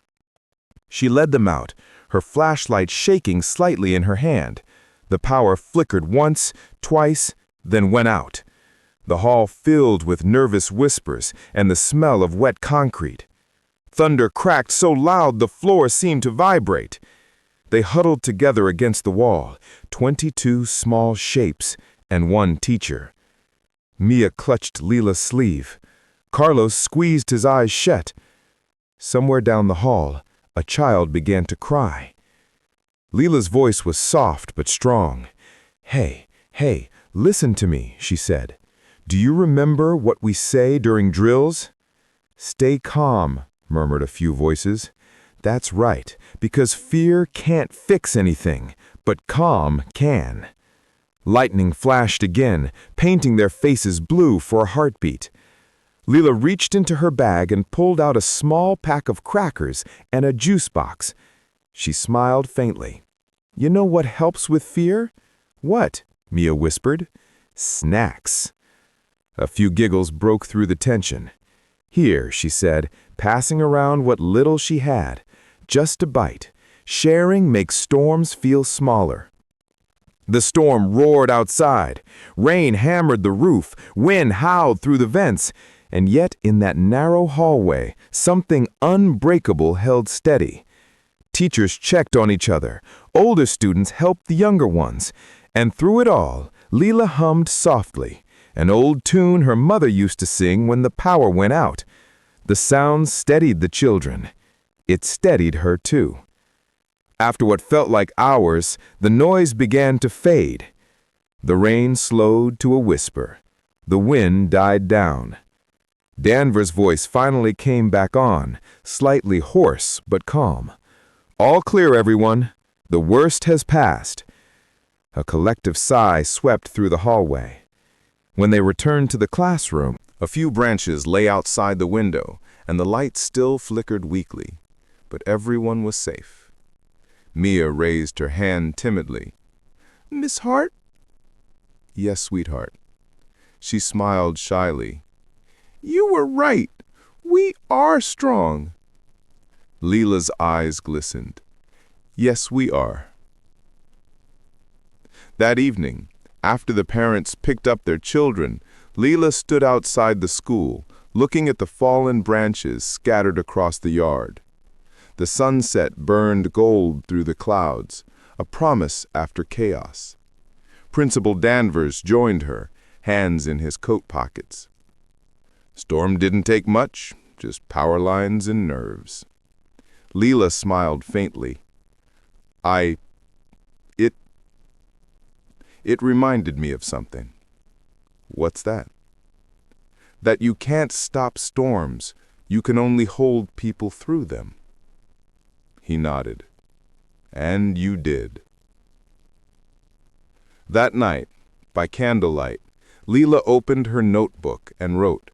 She led them out, her flashlight shaking slightly in her hand. The power flickered once, twice, then went out. The hall filled with nervous whispers and the smell of wet concrete. Thunder cracked so loud the floor seemed to vibrate. They huddled together against the wall, 22 small shapes and one teacher. Mia clutched Lila's sleeve. Carlos squeezed his eyes shut. Somewhere down the hall, a child began to cry. Lila's voice was soft but strong. Hey, listen to me," she said. "Do you remember what we say during drills?" "Stay calm," murmured a few voices. "That's right, because fear can't fix anything, but calm can." Lightning flashed again, painting their faces blue for a heartbeat. Lila reached into her bag and pulled out a small pack of crackers and a juice box. She smiled faintly. "You know what helps with fear?" "What?" Mia whispered. "Snacks." A few giggles broke through the tension. "Here," she said, passing around what little she had. "Just a bite. Sharing makes storms feel smaller." The storm roared outside. Rain hammered the roof. Wind howled through the vents. And yet in that narrow hallway, something unbreakable held steady. Teachers checked on each other. Older students helped the younger ones. And through it all, Lila hummed softly, an old tune her mother used to sing when the power went out. The sound steadied the children. It steadied her too. After what felt like hours, the noise began to fade. The rain slowed to a whisper. The wind died down. Danvers' voice finally came back on, slightly hoarse but calm. "All clear, everyone. The worst has passed. A collective sigh swept through the hallway. When they returned to the classroom, a few branches lay outside the window, and the light still flickered weakly, but everyone was safe. Mia raised her hand timidly. "Miss Hart?" "Yes, sweetheart." She smiled shyly. "You were right. We are strong." Lila's eyes glistened. "Yes, we are." That evening, after the parents picked up their children, Lila stood outside the school, looking at the fallen branches scattered across the yard. The sunset burned gold through the clouds, a promise after chaos. Principal Danvers joined her, hands in his coat pockets. "Storm didn't take much, just power lines and nerves." Lila smiled faintly. It reminded me of something." "What's that?" "That you can't stop storms. You can only hold people through them." He nodded. "And you did." That night, by candlelight, Lila opened her notebook and wrote,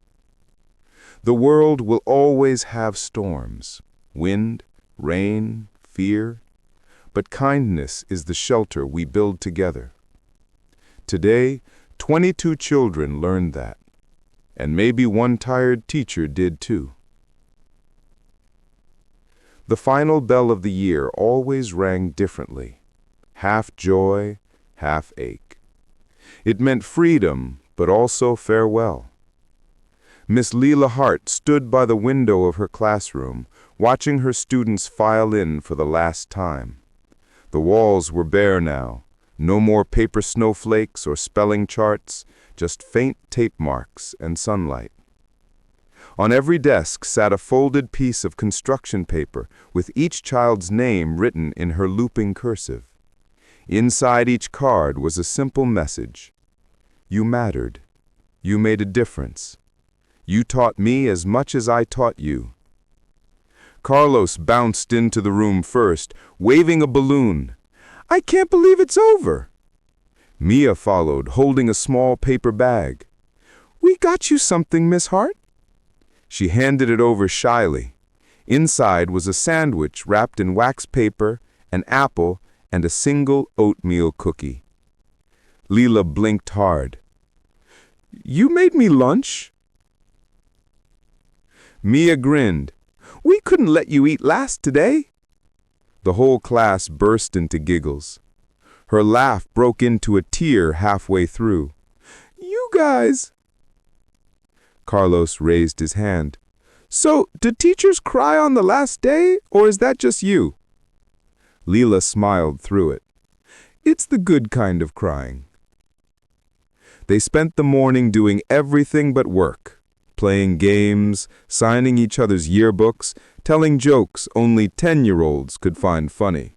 "The world will always have storms, wind, rain, fear, but kindness is the shelter we build together." Today, 22 children learned that, and maybe one tired teacher did too. The final bell of the year always rang differently, half joy, half ache. It meant freedom, but also farewell. Miss Lila Hart stood by the window of her classroom, watching her students file in for the last time. The walls were bare now. No more paper snowflakes or spelling charts, just faint tape marks and sunlight. On every desk sat a folded piece of construction paper with each child's name written in her looping cursive. Inside each card was a simple message. "You mattered. You made a difference. You taught me as much as I taught you." Carlos bounced into the room first, waving a balloon. "I can't believe it's over." Mia followed, holding a small paper bag. "We got you something, Miss Hart." She handed it over shyly. Inside was a sandwich wrapped in wax paper, an apple, and a single oatmeal cookie. Lila blinked hard. "You made me lunch?" Mia grinned. "We couldn't let you eat last today." The whole class burst into giggles. Her laugh broke into a tear halfway through. "You guys!" Carlos raised his hand. "So, do teachers cry on the last day, or is that just you?" Lila smiled through it. "It's the good kind of crying." They spent the morning doing everything but work. Playing games, signing each other's yearbooks, telling jokes only 10-year-olds could find funny.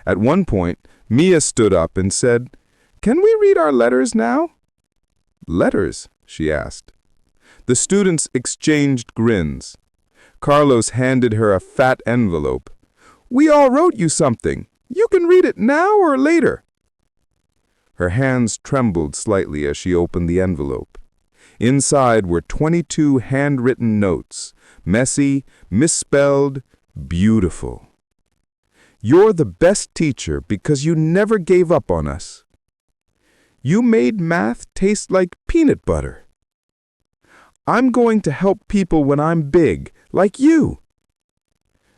At one point, Mia stood up and said, "Can we read our letters now?" "Letters?" she asked. The students exchanged grins. Carlos handed her a fat envelope. "We all wrote you something. You can read it now or later." Her hands trembled slightly as she opened the envelope. Inside were 22 handwritten notes, messy, misspelled, beautiful. "You're the best teacher because you never gave up on us. You made math taste like peanut butter. I'm going to help people when I'm big, like you."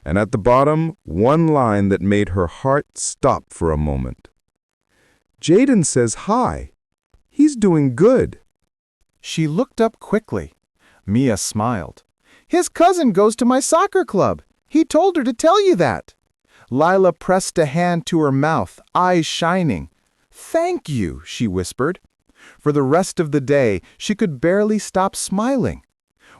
And at the bottom, one line that made her heart stop for a moment. "Jaden says hi. He's doing good." She looked up quickly. Mia smiled. "His cousin goes to my soccer club. He told her to tell you that." Lila pressed a hand to her mouth, eyes shining. "Thank you," she whispered. For the rest of the day, she could barely stop smiling.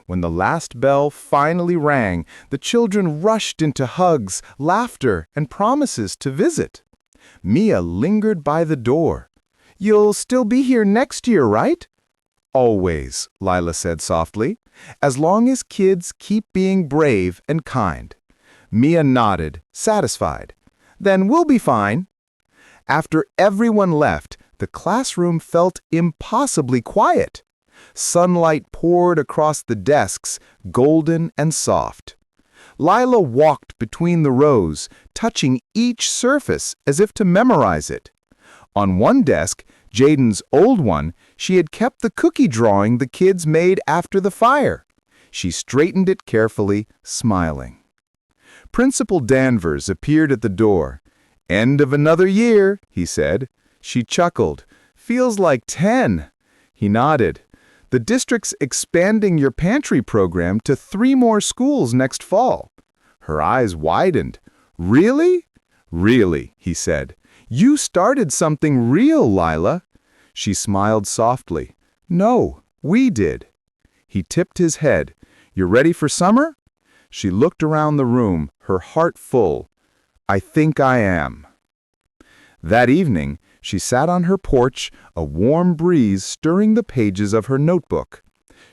When the last bell finally rang, the children rushed into hugs, laughter, and promises to visit. Mia lingered by the door. "You'll still be here next year, right?" "Always," Lila said softly, "as long as kids keep being brave and kind." Mia nodded, satisfied. then we'll be fine." After everyone left, the classroom felt impossibly quiet. Sunlight poured across the desks, golden and soft. Lila walked between the rows, touching each surface as if to memorize it. On one desk, Jaden's old one, she had kept the cookie drawing the kids made after the fire. She straightened it carefully, smiling. Principal Danvers appeared at the door. "End of another year," he said. She chuckled. "Feels like 10. He nodded. "The district's expanding your pantry program to 3 more schools next fall." Her eyes widened. "Really?" "Really," he said. "You started something real, Lila." She smiled softly. "No, we did." He tipped his head. "You ready for summer?" She looked around the room, her heart full. "I think I am." That evening, she sat on her porch, a warm breeze stirring the pages of her notebook.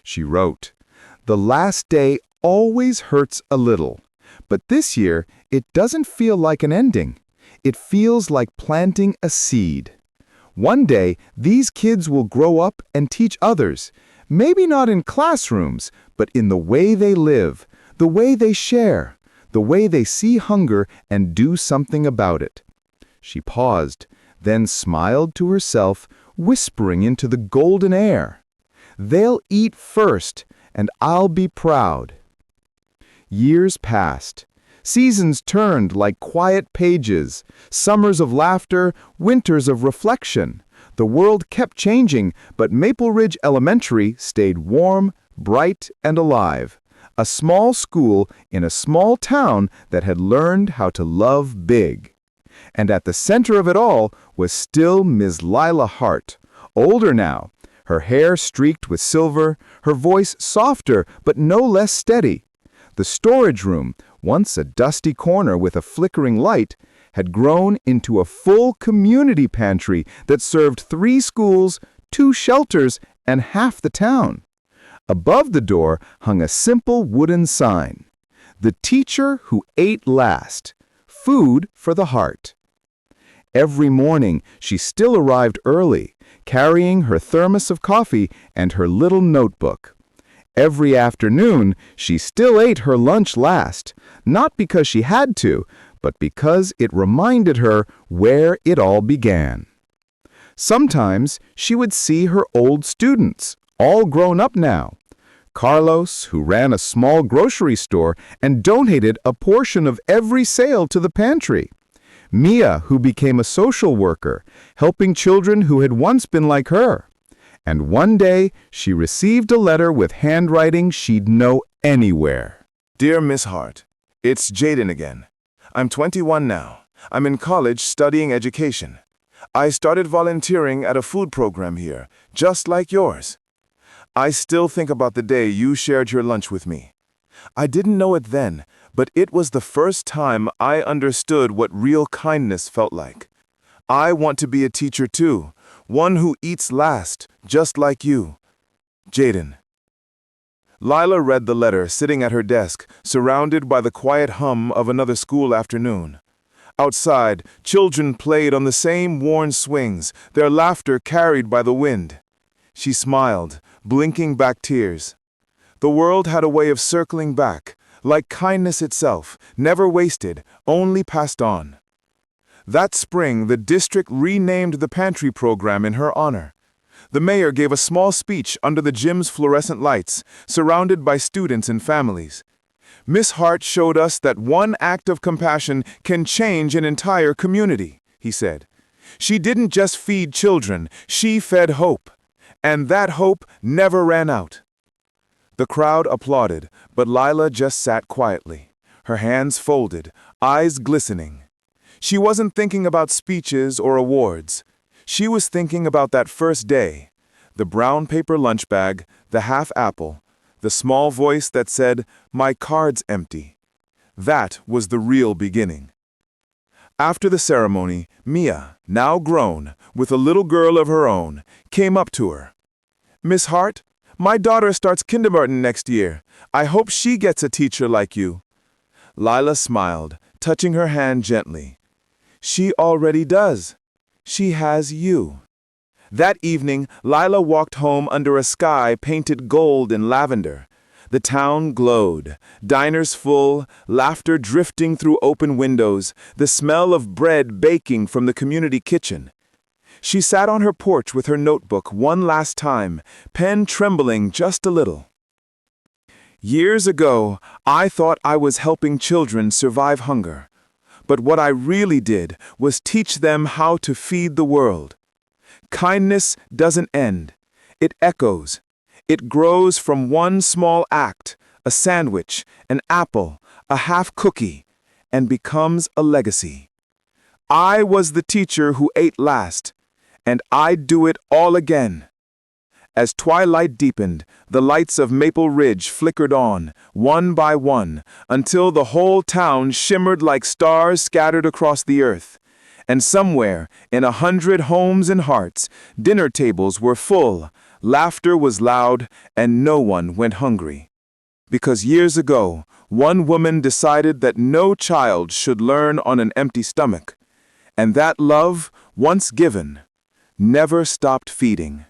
She wrote, "The last day always hurts a little, but this year it doesn't feel like an ending. It feels like planting a seed. One day, these kids will grow up and teach others, maybe not in classrooms, but in the way they live, the way they share, the way they see hunger and do something about it." She paused, then smiled to herself, whispering into the golden air, "They'll eat first, and I'll be proud." Years passed. Seasons turned like quiet pages, summers of laughter, winters of reflection. The world kept changing, but Maple Ridge Elementary stayed warm, bright, and alive. A small school in a small town that had learned how to love big. And at the center of it all was still Ms. Lila Hart, older now, her hair streaked with silver, her voice softer but no less steady. The storage room, once a dusty corner with a flickering light, had grown into a full community pantry that served 3 schools, 2 shelters, and half the town. Above the door hung a simple wooden sign, "The teacher who ate last. Food for the heart." Every morning she still arrived early, carrying her thermos of coffee and her little notebook. Every afternoon she still ate her lunch last, not because she had to, but because it reminded her where it all began. Sometimes she would see her old students, all grown up now. Carlos, who ran a small grocery store and donated a portion of every sale to the pantry. Mia, who became a social worker, helping children who had once been like her. And one day, she received a letter with handwriting she'd know anywhere. Dear Miss Hart, it's Jaden again. I'm 21 now. I'm in college studying education. I started volunteering at a food program here, just like yours. I still think about the day you shared your lunch with me. I didn't know it then, but it was the first time I understood what real kindness felt like. I want to be a teacher too, one who eats last, just like you. Jaden. Lila read the letter sitting at her desk, surrounded by the quiet hum of another school afternoon. Outside, children played on the same worn swings, their laughter carried by the wind. She smiled, blinking back tears. The world had a way of circling back, like kindness itself, never wasted, only passed on. That spring, the district renamed the pantry program in her honor. The mayor gave a small speech under the gym's fluorescent lights, surrounded by students and families. Miss Hart showed us that one act of compassion can change an entire community, he said. She didn't just feed children, she fed hope. And that hope never ran out. The crowd applauded, but Lila just sat quietly, her hands folded, eyes glistening. She wasn't thinking about speeches or awards. She was thinking about that first day, the brown paper lunch bag, the half apple, the small voice that said, "My card's empty." That was the real beginning. After the ceremony, Mia, now grown, with a little girl of her own, came up to her. "Miss Hart, my daughter starts kindergarten next year. I hope she gets a teacher like you." Lila smiled, touching her hand gently. She already does. She has you. That evening, Lila walked home under a sky painted gold and lavender. The town glowed, diners full, laughter drifting through open windows, the smell of bread baking from the community kitchen. She sat on her porch with her notebook one last time, pen trembling just a little. Years ago, I thought I was helping children survive hunger. But what I really did was teach them how to feed the world. Kindness doesn't end. It echoes. It grows from one small act, a sandwich, an apple, a half cookie, and becomes a legacy. I was the teacher who ate last, and I'd do it all again. As twilight deepened, the lights of Maple Ridge flickered on, one by one, until the whole town shimmered like stars scattered across the earth. And somewhere, in 100 homes and hearts, dinner tables were full, laughter was loud, and no one went hungry. Because years ago, one woman decided that no child should learn on an empty stomach. And that love, once given, never stopped feeding.